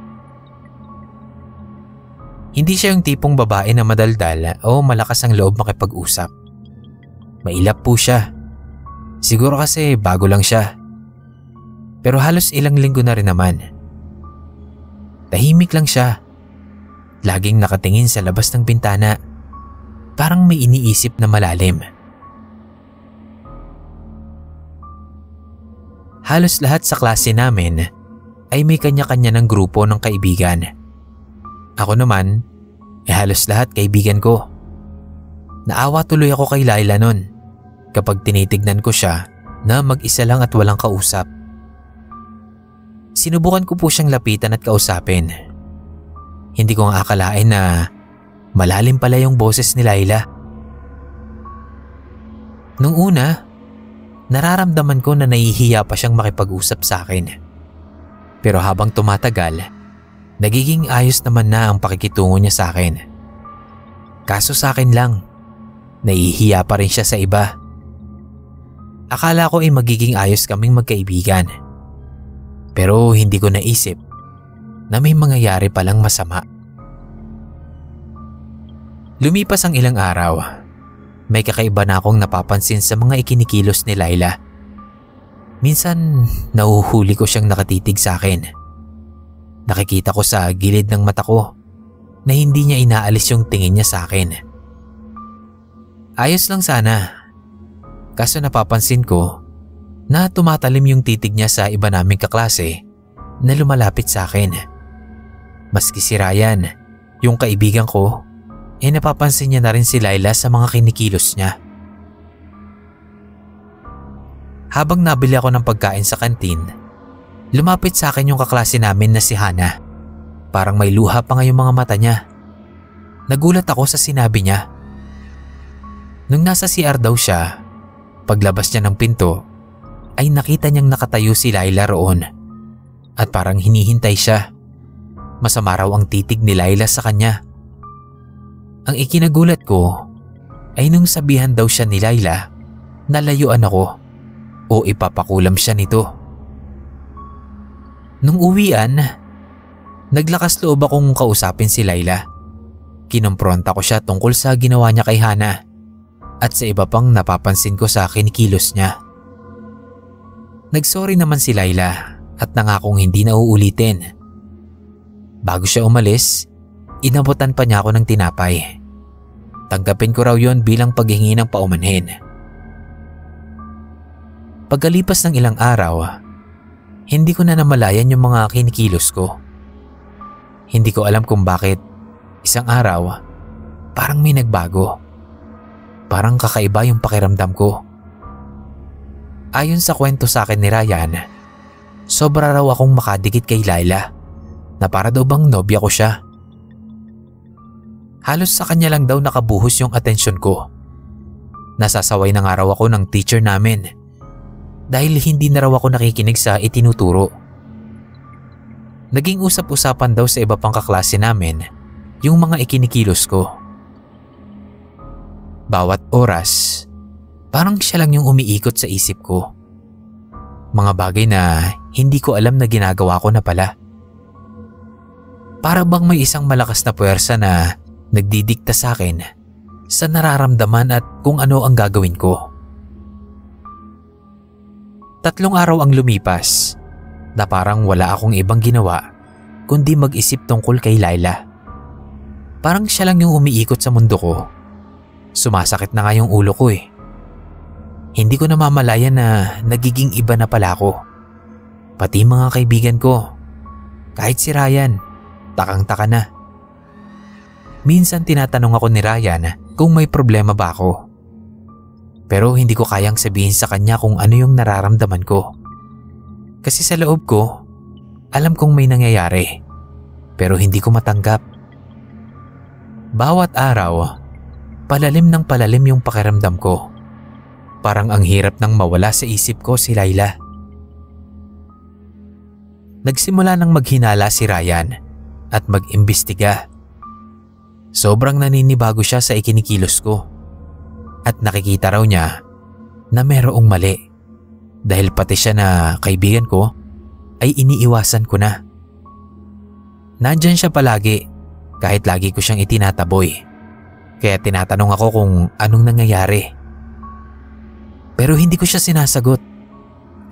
Hindi siya yung tipong babae na madaldal o malakas ang loob makipag-usap. Mailap po siya. Siguro kasi bago lang siya. Pero halos ilang linggo na rin naman. Tahimik lang siya. Laging nakatingin sa labas ng bintana. Parang may iniisip na malalim. Halos lahat sa klase namin ay may kanya-kanya ng grupo ng kaibigan. Ako naman, halos lahat kaibigan ko. Naawa tuloy ako kay Laila nun kapag tinitignan ko siya na mag-isa lang at walang kausap. Sinubukan ko po siyang lapitan at kausapin. Hindi ko nga akalain na malalim pala yung boses ni Laila. Nung una, nararamdaman ko na nahihiya pa siyang makipag-usap sa akin. Pero habang tumatagal, nagiging ayos naman na ang pakikitungo niya sa akin. Kaso sa akin lang, nahihiya pa rin siya sa iba. Akala ko ay magiging ayos kaming magkaibigan. Pero hindi ko naisip na may mangyayari palang masama. Lumipas ang ilang araw. May kakaiba na akong napapansin sa mga ikinikilos ni Laila. Minsan, nahuhuli ko siyang nakatitig sa akin. Nakikita ko sa gilid ng mata ko na hindi niya inaalis yung tingin niya sa akin. Ayos lang sana. Kaso napapansin ko na tumatalim yung titig niya sa iba naming kaklase na lumalapit sa akin. Maski si Ryan, yung kaibigan ko, napapansin niya na rin si Laila sa mga kinikilos niya. Habang nabili ako ng pagkain sa kantin, lumapit sa akin yung kaklase namin na si Hana. Parang may luha pa nga yung mga mata niya. Nagulat ako sa sinabi niya. Nung nasa CR daw siya, paglabas niya ng pinto, ay nakita niyang nakatayo si Laila roon. At parang hinihintay siya. Masama raw ang titig ni Laila sa kanya. Ang ikinagulat ko ay nung sabihan daw siya ni Laila na layuan ako o ipapakulam siya nito. Nung uwian, naglakas loob akong kausapin si Laila. Kinompronta ko siya tungkol sa ginawa niya kay Hana at sa iba pang napapansin ko sa kinikilos niya. Nagsorry naman si Laila at nangakong hindi na uulitin. Bago siya umalis, inabutan pa niya ako ng tinapay. Tanggapin ko raw yon bilang paghingi ng paumanhin. Pagkalipas ng ilang araw, hindi ko na namalayan yung mga kinikilos ko. Hindi ko alam kung bakit isang araw parang may nagbago. Parang kakaiba yung pakiramdam ko. Ayon sa kwento sa akin ni Ryan, sobra raw akong makadikit kay Laila na para daw bang nobya ko siya. Halos sa kanya lang daw nakabuhos yung atensyon ko. Nasasaway na nga raw ako ng teacher namin dahil hindi na raw ako nakikinig sa itinuturo. Naging usap-usapan daw sa iba pang kaklase namin yung mga ikinikilos ko. Bawat oras, parang siya lang yung umiikot sa isip ko. Mga bagay na hindi ko alam na ginagawa ko na pala. Para bang may isang malakas na puwersa na nagdidikta sa akin sa nararamdaman at kung ano ang gagawin ko. 3 araw ang lumipas na parang wala akong ibang ginawa kundi mag-isip tungkol kay Laila. Parang siya lang yung umiikot sa mundo ko. Sumasakit na nga yung ulo ko eh. Hindi ko namamalayan na nagiging iba na pala ako. Pati mga kaibigan ko. Kahit si Ryan, takang-taka na. Minsan tinatanong ako ni Ryan kung may problema ba ako. Pero hindi ko kayang sabihin sa kanya kung ano yung nararamdaman ko. Kasi sa loob ko, alam kong may nangyayari. Pero hindi ko matanggap. Bawat araw, palalim ng palalim yung pakiramdam ko. Parang ang hirap nang mawala sa isip ko si Laila. Nagsimula nang maghinala si Ryan at mag-imbestiga. Sobrang naninibago siya sa ikinikilos ko. At nakikita raw niya na merong mali. Dahil pati siya na kaibigan ko ay iniiwasan ko na. Nandyan siya palagi kahit lagi ko siyang itinataboy. Kaya tinatanong ako kung anong nangyayari. Pero hindi ko siya sinasagot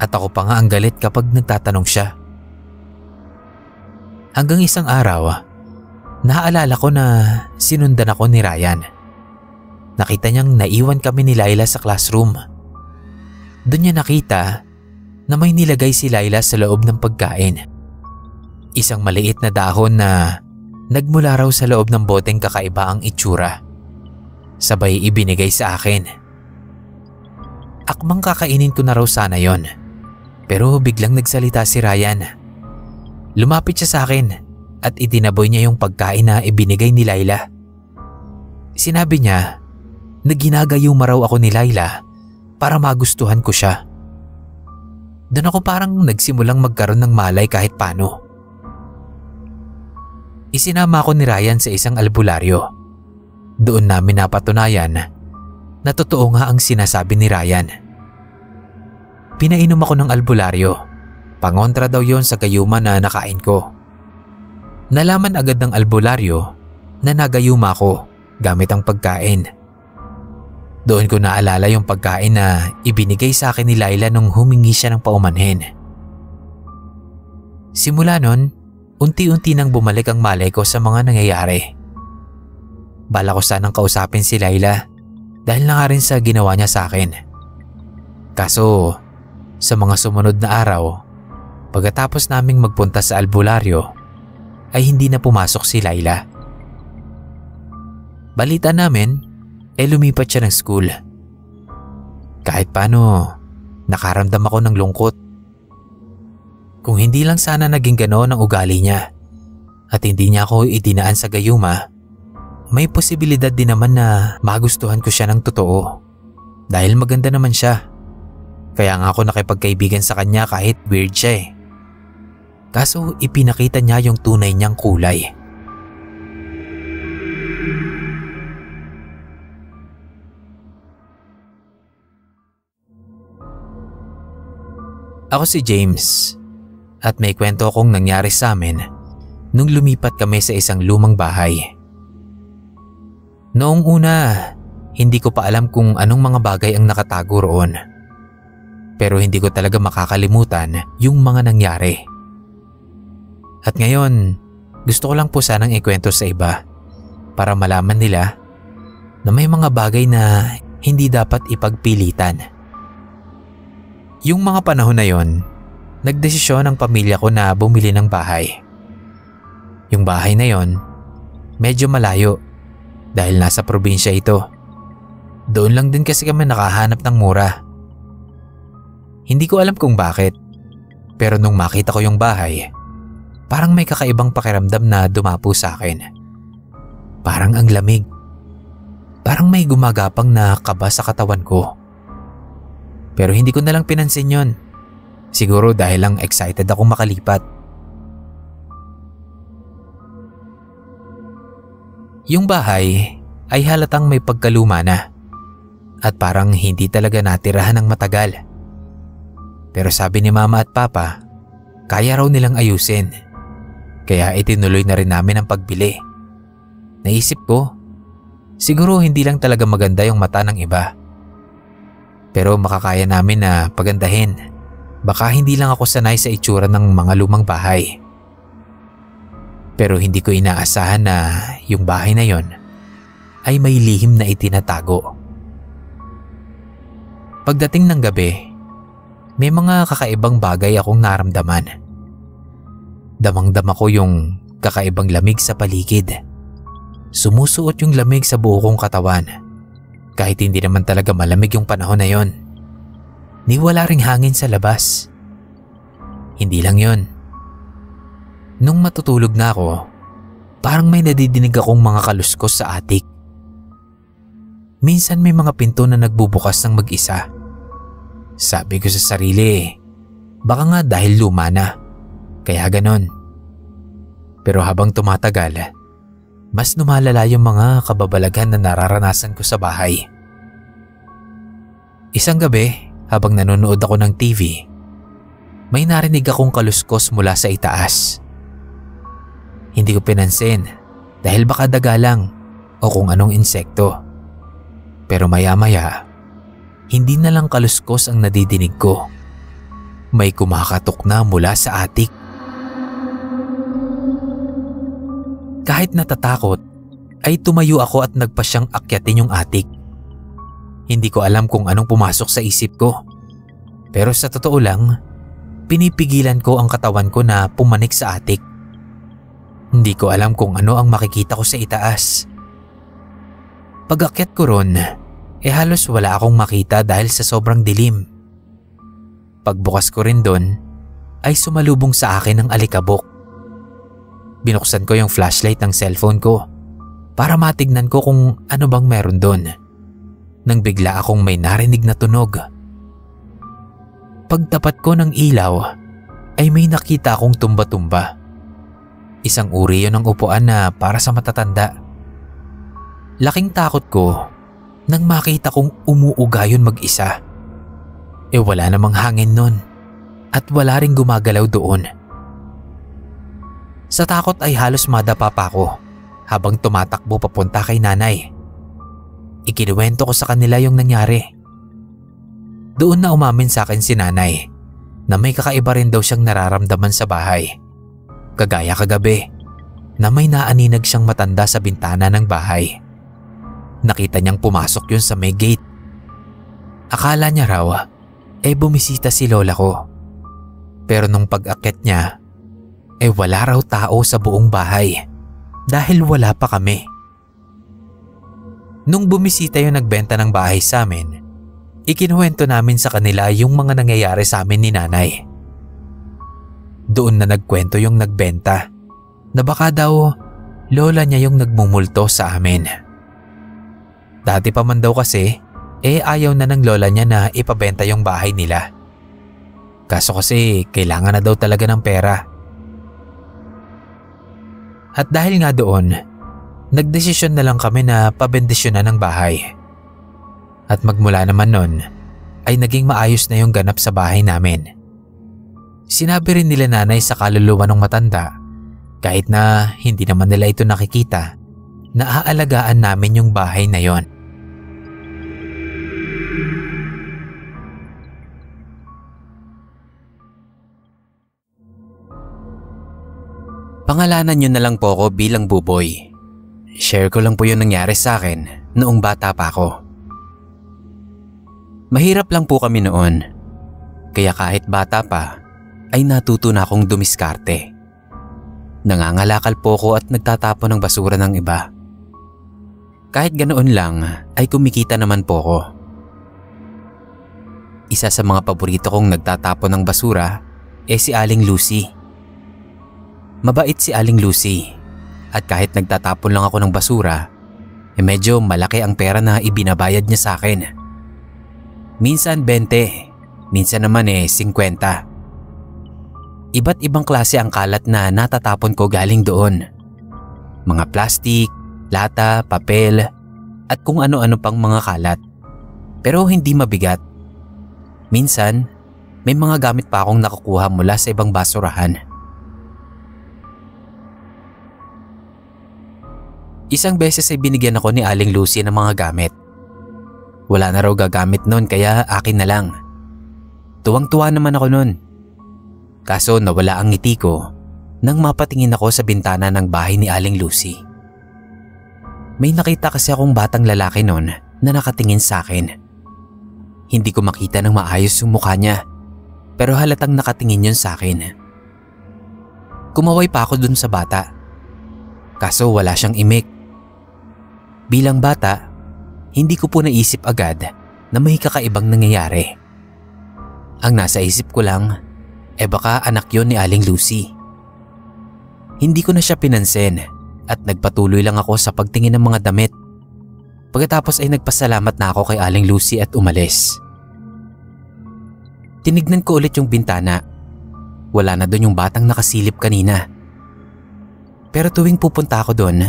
at ako pa nga ang galit kapag nagtatanong siya. Hanggang isang araw, naaalala ko na sinundan ako ni Ryan. Nakita niyang naiwan kami ni Laila sa classroom. Doon niya nakita na may nilagay si Laila sa loob ng pagkain. Isang maliit na dahon na nagmula raw sa loob ng boteng kakaiba ang itsura. Sabay ibinigay sa akin. Akmang kakainin ko na raw sana yon. Pero biglang nagsalita si Ryan. Lumapit siya sa akin at itinaboy niya yung pagkain na ibinigay ni Laila. Sinabi niya na ginagayuma raw ako ni Laila para magustuhan ko siya. Doon ako parang nagsimulang magkaroon ng malay kahit paano. Isinama ako ni Ryan sa isang albularyo. Doon namin napatunayan na totoo nga ang sinasabi ni Ryan. Pinainom ako ng albularyo. Pangontra daw yon sa gayuma na nakain ko. Nalaman agad ng albularyo na nagayuma ko gamit ang pagkain. Doon ko naalala yung pagkain na ibinigay sa akin ni Laila nung humingi siya ng paumanhin. Simula nun, unti-unti nang bumalik ang malay ko sa mga nangyayari. Bala ko sanang kausapin si Laila dahil na nga rin sa ginawa niya sa akin. Kaso, sa mga sumunod na araw, pagkatapos naming magpunta sa albularyo, ay hindi na pumasok si Laila. Balita namin, lumipat siya ng school. Kahit paano, nakaramdam ako ng lungkot. Kung hindi lang sana naging ganoon ang ugali niya at hindi niya ako idinaan sa gayuma, may posibilidad din naman na magustuhan ko siya ng totoo. Dahil maganda naman siya. Kaya nga ako nakipagkaibigan sa kanya kahit weird siya eh. Kaso ipinakita niya yung tunay niyang kulay. Ako si James at may kwento akong nangyari sa amin nung lumipat kami sa isang lumang bahay. Noong una, hindi ko pa alam kung anong mga bagay ang nakatago roon. Pero hindi ko talaga makakalimutan yung mga nangyari. At ngayon, gusto ko lang po sanang ikwento sa iba para malaman nila na may mga bagay na hindi dapat ipagpilitan. Yung mga panahon na yon, nagdesisyon ang pamilya ko na bumili ng bahay. Yung bahay na yon, medyo malayo dahil nasa probinsya ito. Doon lang din kasi kami nakahanap ng mura. Hindi ko alam kung bakit, Pero nung makita ko yung bahay, parang may kakaibang pakiramdam na dumapo sa akin. Parang ang lamig. Parang may gumagapang na kaba sa katawan ko. Pero hindi ko nalang pinansin yon. Siguro dahil lang excited akong makalipat. Yung bahay ay halatang may pagkaluma na at parang hindi talaga natirahan ng matagal. Pero sabi ni Mama at Papa, kaya raw nilang ayusin. Kaya itinuloy na rin namin ang pagbili. Naisip ko, siguro hindi lang talaga maganda yung mata ng iba. Pero makakaya namin na pagandahin. Baka hindi lang ako sanay sa itsura ng mga lumang bahay. Pero hindi ko inaasahan na yung bahay na yon ay may lihim na itinatago. Pagdating ng gabi, may mga kakaibang bagay akong naramdaman. Damang-dama ko yung kakaibang lamig sa paligid. Sumusuot yung lamig sa buo kong katawan. Kahit hindi naman talaga malamig yung panahon na yon. Ni wala ring hangin sa labas. Hindi lang yon. Nung matutulog na ako, parang may nadidinig akong mga kaluskos sa attic. Minsan may mga pinto na nagbubukas ng mag-isa. Sabi ko sa sarili, baka nga dahil luma na, kaya ganon. Pero habang tumatagal, mas lumalala yung mga kababalaghan na nararanasan ko sa bahay. Isang gabi, habang nanonood ako ng TV, may narinig akong kaluskos mula sa itaas. Hindi ko pinansin dahil baka daga lang o kung anong insekto. Pero maya-maya, hindi na lang kaluskos ang nadidinig ko. May kumakatok na mula sa attic. Kahit natatakot, ay tumayo ako at nagpasyang akyatin yung attic. Hindi ko alam kung anong pumasok sa isip ko. Pero sa totoo lang, pinipigilan ko ang katawan ko na pumanik sa attic. Hindi ko alam kung ano ang makikita ko sa itaas. Pag-akyat ko ron, halos wala akong makita dahil sa sobrang dilim. Pagbukas ko rin doon, ay sumalubong sa akin ang alikabok. Binuksan ko yung flashlight ng cellphone ko para matignan ko kung ano bang meron doon. Nang bigla akong may narinig na tunog. Pagtapat ko ng ilaw, ay may nakita akong tumba-tumba. Isang uri yun ng upuan na para sa matatanda. Laking takot ko nang makita kong umuuga yun mag-isa. Wala namang hangin nun at wala ring gumagalaw doon. Sa takot ay halos madapa pa ako habang tumatakbo papunta kay nanay. Ikinuwento ko sa kanila yung nangyari. Doon na umamin sa akin si nanay na may kakaiba rin daw siyang nararamdaman sa bahay. Kagaya kagabi na may naaninag siyang matanda sa bintana ng bahay. Nakita niyang pumasok yun sa may gate. Akala niya raw bumisita si lola ko. Pero nung pag-akyat niya, wala raw tao sa buong bahay dahil wala pa kami. Nung bumisita yung nagbenta ng bahay sa amin, ikinuwento namin sa kanila yung mga nangyayari sa amin ni nanay. Doon na nagkwento yung nagbenta na baka daw lola niya yung nagmumulto sa amin. Dati pa man daw kasi ayaw na ng lola niya na ipabenta yung bahay nila. Kaso kasi kailangan na daw talaga ng pera. At dahil nga doon, nagdesisyon na lang kami na pabendisyonan ng bahay. At magmula naman nun ay naging maayos na yung ganap sa bahay namin. Sinabi rin nila nanay sa kaluluwa ng matanda, kahit na hindi naman nila ito nakikita, na aalagaan namin yung bahay na yon. Pangalanan niyo na lang po ako bilang Buboy. Share ko lang po yung nangyari sa akin noong bata pa ako. Mahirap lang po kami noon, kaya kahit bata pa ay natuto na akong dumiskarte. Nangangalakal po ko at nagtatapon ng basura ng iba. Kahit ganoon lang ay kumikita naman po ko. Isa sa mga paborito kong nagtatapon ng basura Si Aling Lucy. Mabait si Aling Lucy at kahit nagtatapon lang ako ng basura, medyo malaki ang pera na ibinabayad niya sa akin. Minsan 20, minsan naman 50. Iba't ibang klase ang kalat na natatapon ko galing doon. Mga plastik, lata, papel, at kung ano-ano pang mga kalat. Pero hindi mabigat. Minsan, may mga gamit pa akong nakukuha mula sa ibang basurahan. Isang beses ay binigyan ako ni Aling Lucy ng mga gamit. Wala na raw gagamit nun kaya akin na lang. Tuwang-tuwa naman ako nun. Kaso nawala ang ngiti ko nang mapatingin ako sa bintana ng bahay ni Aling Lucy. May nakita kasi akong batang lalaki nun na nakatingin sa akin. Hindi ko makita ng maayos yung mukha niya, pero halatang nakatingin yun sa akin. Kumaway pa ako dun sa bata. Kaso wala siyang imik. Bilang bata, hindi ko po naisip agad na may kakaibang nangyayari. Ang nasa isip ko lang, baka anak yon ni Aling Lucy. Hindi ko na siya pinansin at nagpatuloy lang ako sa pagtingin ng mga damit. Pagkatapos ay nagpasalamat na ako kay Aling Lucy at umalis. Tinignan ko ulit yung bintana. Wala na doon yung batang nakasilip kanina. Pero tuwing pupunta ako doon,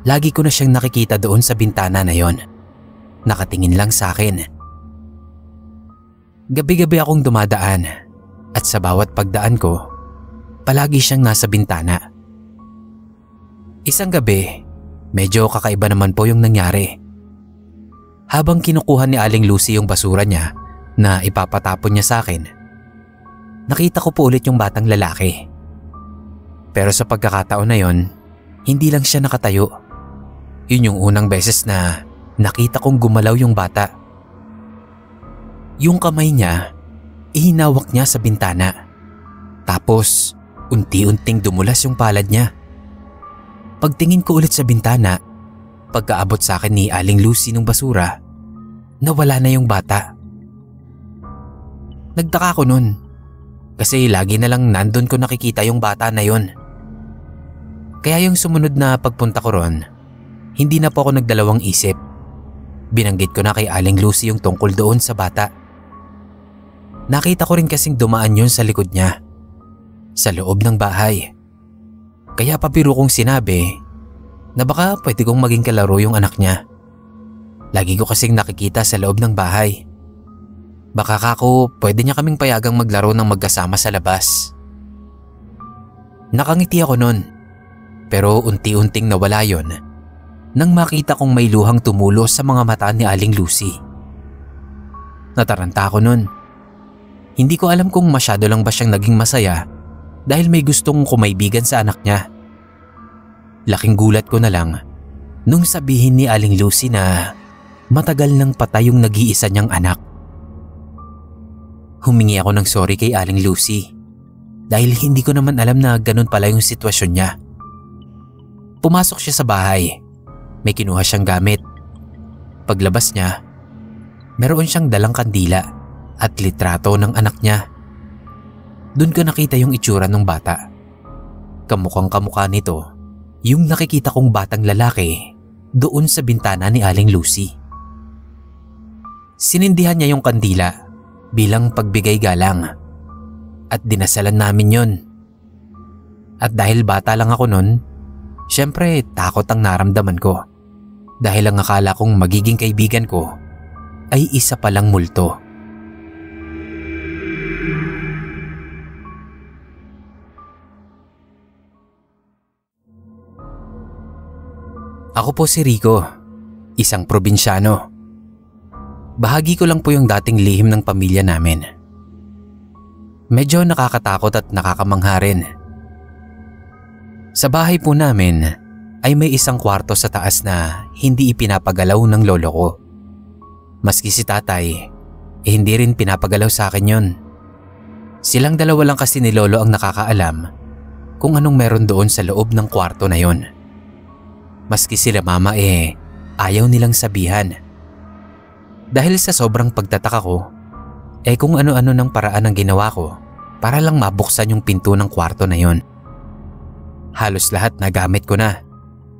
lagi ko na siyang nakikita doon sa bintana na yon. Nakatingin lang sa akin. Gabi-gabi akong dumadaan at sa bawat pagdaan ko, palagi siyang nasa bintana. Isang gabi, medyo kakaiba naman po yung nangyari. Habang kinukuha ni Aling Lucy yung basura niya na ipapatapon niya sa akin, nakita ko po ulit yung batang lalaki. Pero sa pagkakataon na yon, hindi lang siya nakatayo. Yun yung unang beses na nakita kong gumalaw yung bata. Yung kamay niya, ihinawak niya sa bintana. Tapos, unti-unting dumulas yung palad niya. Pagtingin ko ulit sa bintana, pagkaabot sa akin ni Aling Lucy ng basura, nawala na yung bata. Nagtaka ko nun, kasi lagi na lang nandun ko nakikita yung bata na yon. Kaya yung sumunod na pagpunta ko ron, hindi na po ako nagdalawang isip. Binanggit ko na kay Aling Lucy yung tungkol doon sa bata. Nakita ko rin kasing dumaan yun sa likod niya, sa loob ng bahay. Kaya pabiro kong sinabi na baka pwede kong maging kalaro yung anak niya. Lagi ko kasing nakikita sa loob ng bahay. Baka kako pwede niya kaming payagang maglaro ng magkasama sa labas. Nakangiti ako nun, pero unti-unting nawala yon nang makita kong may luhang tumulo sa mga mata ni Aling Lucy. Nataranta ako nun. Hindi ko alam kung masyado lang ba siyang naging masaya dahil may gustong kumaibigan sa anak niya. Laking gulat ko na lang nung sabihin ni Aling Lucy na matagal nang patay yung nag-iisa niyang anak. Humingi ako ng sorry kay Aling Lucy dahil hindi ko naman alam na ganun pala yung sitwasyon niya. Pumasok siya sa bahay. May kinuha siyang gamit. Paglabas niya, meron siyang dalang kandila at litrato ng anak niya. Doon ko nakita yung itsura ng bata. Kamukhang kamukha nito yung nakikita kong batang lalaki doon sa bintana ni Aling Lucy. Sinindihan niya yung kandila bilang pagbigay galang at dinasalan namin yon. At dahil bata lang ako nun, syempre takot ang naramdaman ko dahil ang akala kong magiging kaibigan ko ay isa palang multo. Ako po si Rico, isang probinsyano. Bahagi ko lang po yung dating lihim ng pamilya namin. Medyo nakakatakot at nakakamangha rin. Sa bahay po namin ay may isang kwarto sa taas na hindi ipinapagalaw ng lolo ko. Maski si tatay, hindi rin pinapagalaw sa akin yon. Silang dalawa lang kasi ni lolo ang nakakaalam kung anong meron doon sa loob ng kwarto na yon. Maski sila mama ayaw nilang sabihan. Dahil sa sobrang pagtataka ko, kung ano-ano ng paraan ang ginawa ko para lang mabuksan yung pinto ng kwarto na yon. Halos lahat na gamit ko na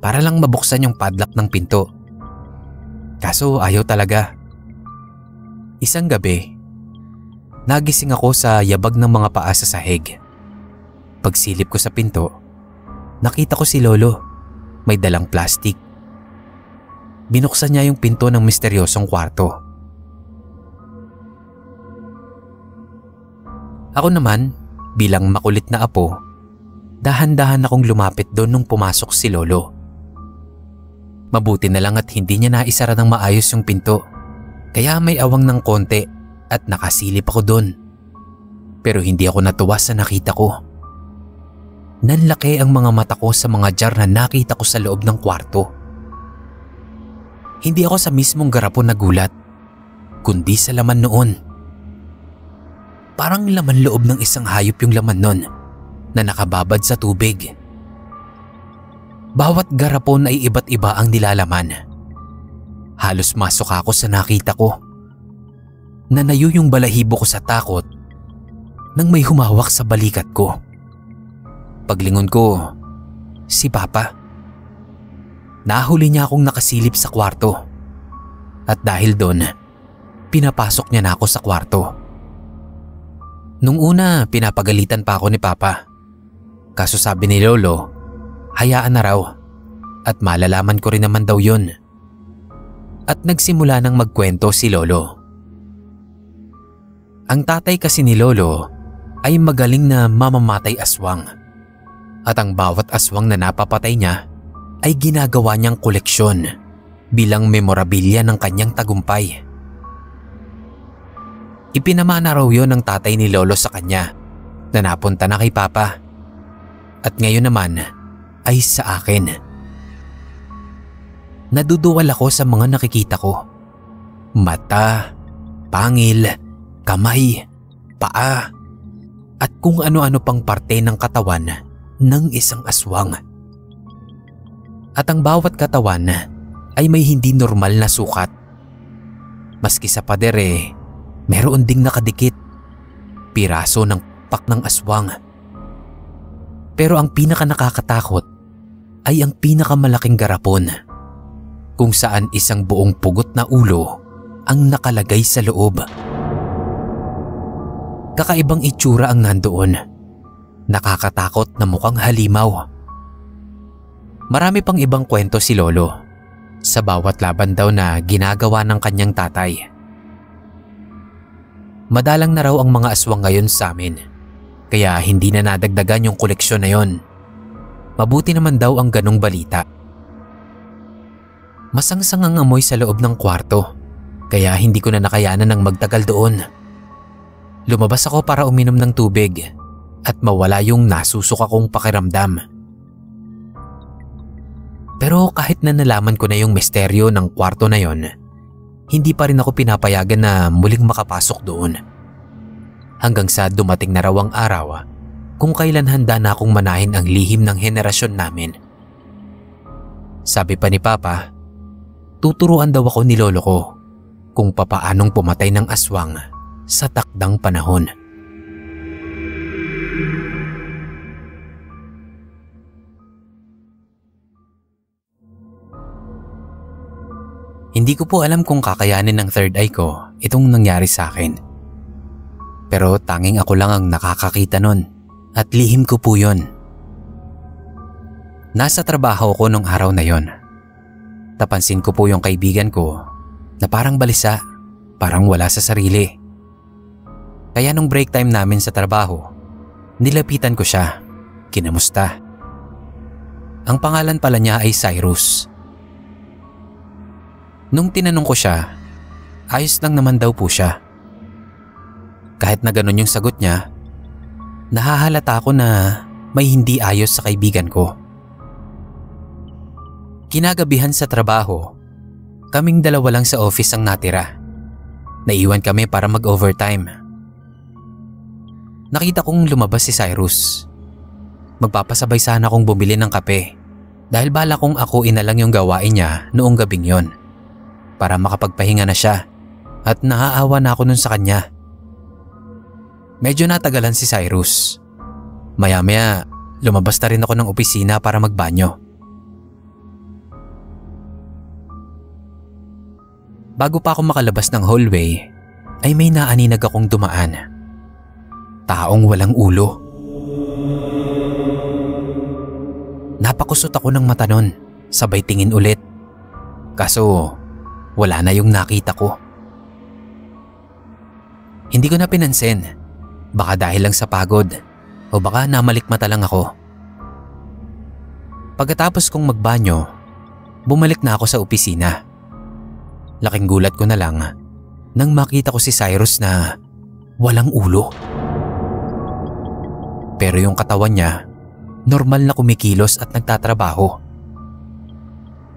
para lang mabuksan yung padlock ng pinto. Kaso ayaw talaga. Isang gabi, nagising ako sa yabag ng mga paa sa sahig. Pagsilip ko sa pinto, nakita ko si Lolo, may dalang plastik. Binuksan niya yung pinto ng misteryosong kwarto. Ako naman, bilang makulit na apo, dahan-dahan akong lumapit doon nung pumasok si Lolo. Mabuti na lang at hindi niya naisara ng maayos yung pinto, kaya may awang ng konti at nakasilip ako doon. Pero hindi ako natuwa sa nakita ko. Nanlaki ang mga mata ko sa mga jar na nakita ko sa loob ng kwarto. Hindi ako sa mismong garapon nagulat, kundi sa laman noon. Parang laman loob ng isang hayop yung laman nun na nakababad sa tubig. Bawat garapon ay iba't iba ang nilalaman. Halos masok ako sa nakita ko. Nanayo yung balahibo ko sa takot nang may humawak sa balikat ko. Paglingon ko, si Papa. Nahuli niya akong nakasilip sa kwarto. At dahil doon, pinapasok niya na ako sa kwarto. Nung una, pinapagalitan pa ako ni Papa. Kaso sabi ni Lolo, hayaan na raw at malalaman ko rin naman daw yun. At nagsimula nang magkwento si Lolo. Ang tatay kasi ni Lolo ay magaling na mamamatay aswang. At ang bawat aswang na napapatay niya ay ginagawa niyang koleksyon bilang memorabilya ng kanyang tagumpay. Ipinamana raw yon ng tatay ni Lolo sa kanya na napunta na kay Papa. At ngayon naman ay sa akin. Naduduwal ako sa mga nakikita ko. Mata, pangil, kamay, paa, at kung ano-ano pang parte ng katawan ng isang aswang. At ang bawat katawan ay may hindi normal na sukat. Maski sa pader meron ding nakadikit piraso ng pak ng aswang. Pero ang pinaka nakakatakot ay ang pinakamalaking garapon kung saan isang buong pugot na ulo ang nakalagay sa loob. Kakaibang itsura ang nandoon. Nakakatakot na mukhang halimaw. Marami pang ibang kwento si Lolo sa bawat laban daw na ginagawa ng kanyang tatay. Madalang na raw ang mga aswang ngayon sa amin, kaya hindi na nadagdagan yung koleksyon na yon. Mabuti naman daw ang ganong balita. Masangsang ang amoy sa loob ng kwarto, kaya hindi ko na nakayanan ng magtagal doon. Lumabas ako para uminom ng tubig at mawala yung nasusuka kong pakiramdam. Pero kahit na nalaman ko na yung misteryo ng kwarto na yon, hindi pa rin ako pinapayagan na muling makapasok doon. Hanggang sa dumating na raw ang araw kung kailan handa na akong manahin ang lihim ng henerasyon namin. Sabi pa ni Papa, tuturuan daw ako ni Lolo ko kung papaanong pumatay ng aswang sa takdang panahon. Hindi ko po alam kung kakayanin ng third eye ko itong nangyari sa akin. Pero tanging ako lang ang nakakakita nun at lihim ko po yun. Nasa trabaho ko nung araw na yon. Napansin ko po yung kaibigan ko na parang balisa, parang wala sa sarili. Kaya nung break time namin sa trabaho, nilapitan ko siya, kinamusta. Ang pangalan pala niya ay Cyrus. Nung tinanong ko siya, ayos lang naman daw po siya. Kahit na ganun yung sagot niya, nahahalata ako na may hindi ayos sa kaibigan ko. Kinagabihan sa trabaho, kaming dalawa lang sa office ang natira. Naiwan kami para mag-overtime. Nakita kong lumabas si Cyrus. Magpapasabay sana akong bumili ng kape dahil bala kong ako inalang yung gawain niya noong gabing yon. Para makapagpahinga na siya at naaawa na ako nun sa kanya. Medyo natagalan si Cyrus. Maya-maya, lumabas na rin ako ng opisina para magbanyo. Bago pa ako makalabas ng hallway, ay may naaninag akong dumaan. Taong walang ulo. Napakusot ako ng mata nun, sabay tingin ulit. Kaso, wala na yung nakita ko. Hindi ko na pinansin. Baka dahil lang sa pagod o baka namalikmata lang ako. Pagkatapos kong magbanyo, bumalik na ako sa opisina. Laking gulat ko na lang nang makita ko si Cyrus na walang ulo. Pero yung katawan niya, normal na kumikilos at nagtatrabaho.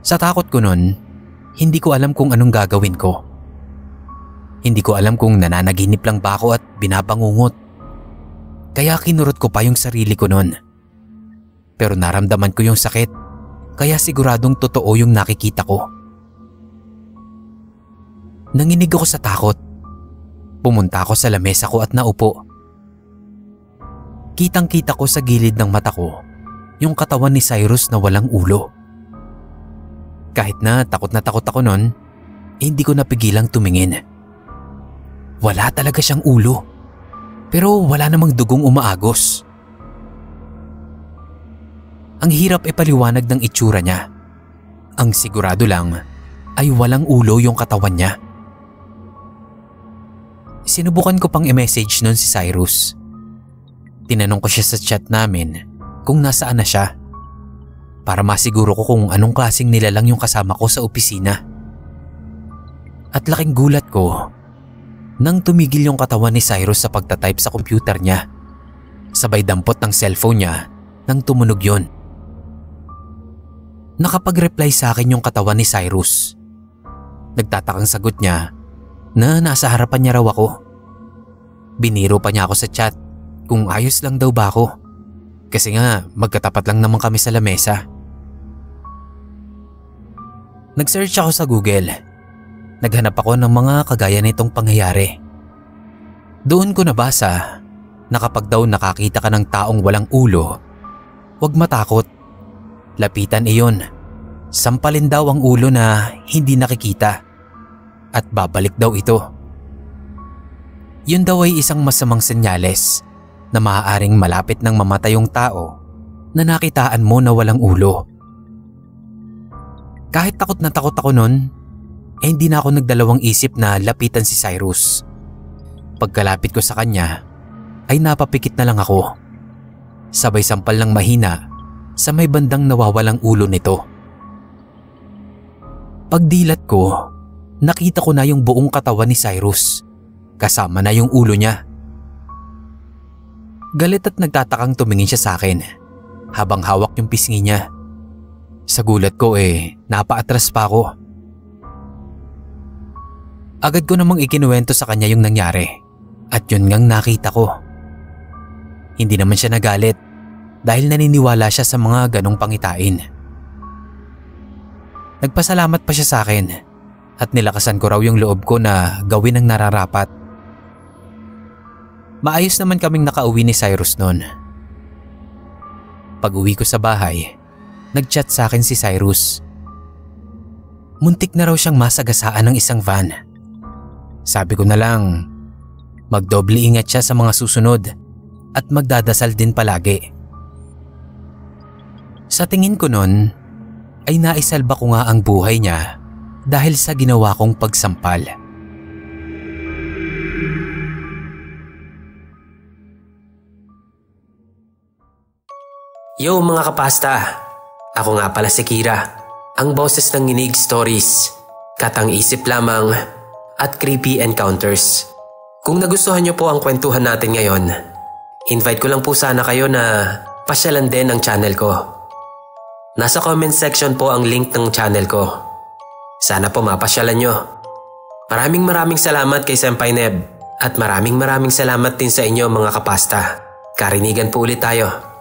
Sa takot ko nun, hindi ko alam kung anong gagawin ko. Hindi ko alam kung nananaginip lang ba ako at binabangungot. Kaya kinurot ko pa yung sarili ko nun. Pero naramdaman ko yung sakit, kaya siguradong totoo yung nakikita ko. Nanginig ako sa takot. Pumunta ako sa lamesa ko at naupo. Kitang-kita ko sa gilid ng mata ko yung katawan ni Cyrus na walang ulo. Kahit na takot ako nun, hindi ko napigilang tumingin. Wala talaga siyang ulo, pero wala namang dugong umaagos. Ang hirap ipaliwanag ng itsura niya. Ang sigurado lang ay walang ulo yung katawan niya. Sinubukan ko pang i-message nun si Cyrus. Tinanong ko siya sa chat namin kung nasaan na siya, para masiguro ko kung anong klaseng nilalang yung kasama ko sa opisina. At laking gulat ko nang tumigil yung katawan ni Cyrus sa pagtatype sa computer niya. Sabay dampot ng cellphone niya nang tumunog yun. Nakapag-reply sa akin yung katawan ni Cyrus. Nagtatakang sagot niya na nasa harapan niya raw ako. Biniro pa niya ako sa chat kung ayos lang daw ba ako. Kasi nga magkatapat lang naman kami sa lamesa. Nag-search ako sa Google. Naghanap ako ng mga kagaya nitong pangyayari. Doon ko nabasa na kapag daw nakakita ka ng taong walang ulo, huwag matakot. Lapitan iyon. Sampalin daw ang ulo na hindi nakikita at babalik daw ito. Yun daw ay isang masamang senyales na maaaring malapit nang mamatay yung tao na nakitaan mo na walang ulo. Kahit takot na takot ako nun, hindi na ako nagdalawang isip na lapitan si Cyrus. Pagkalapit ko sa kanya, ay napapikit na lang ako. Sabay sampal ng mahina sa may bandang nawawalang ulo nito. Pagdilat ko, nakita ko na yung buong katawan ni Cyrus, kasama na yung ulo niya. Galit at nagtatakang tumingin siya sa akin habang hawak yung pisngi niya. Sa gulat ko napaatras pa ako. Agad ko namang ikinuwento sa kanya yung nangyari at yun ngang nakita ko. Hindi naman siya nagalit dahil naniniwala siya sa mga ganong pangitain. Nagpasalamat pa siya sa akin at nilakasan ko raw yung loob ko na gawin ang nararapat. Maayos naman kaming nakauwi ni Cyrus noon. Pag-uwi ko sa bahay, nag-chat sa akin si Cyrus. Muntik na raw siyang masagasaan ng isang van. Sabi ko na lang, magdoble ingat siya sa mga susunod at magdadasal din palagi. Sa tingin ko noon, ay naisalba ko nga ang buhay niya dahil sa ginawa kong pagsampal. Yo mga kapasta! Ako nga pala si Kira, ang boses ng Nginig Stories, katang isip lamang at creepy encounters. Kung nagustuhan niyo po ang kwentuhan natin ngayon, invite ko lang po sana kayo na pasyalan din ang channel ko. Nasa comment section po ang link ng channel ko. Sana po mapasyalan nyo. Maraming salamat kay Senpai Neb at maraming salamat din sa inyo mga kapasta. Karinigan po ulit tayo.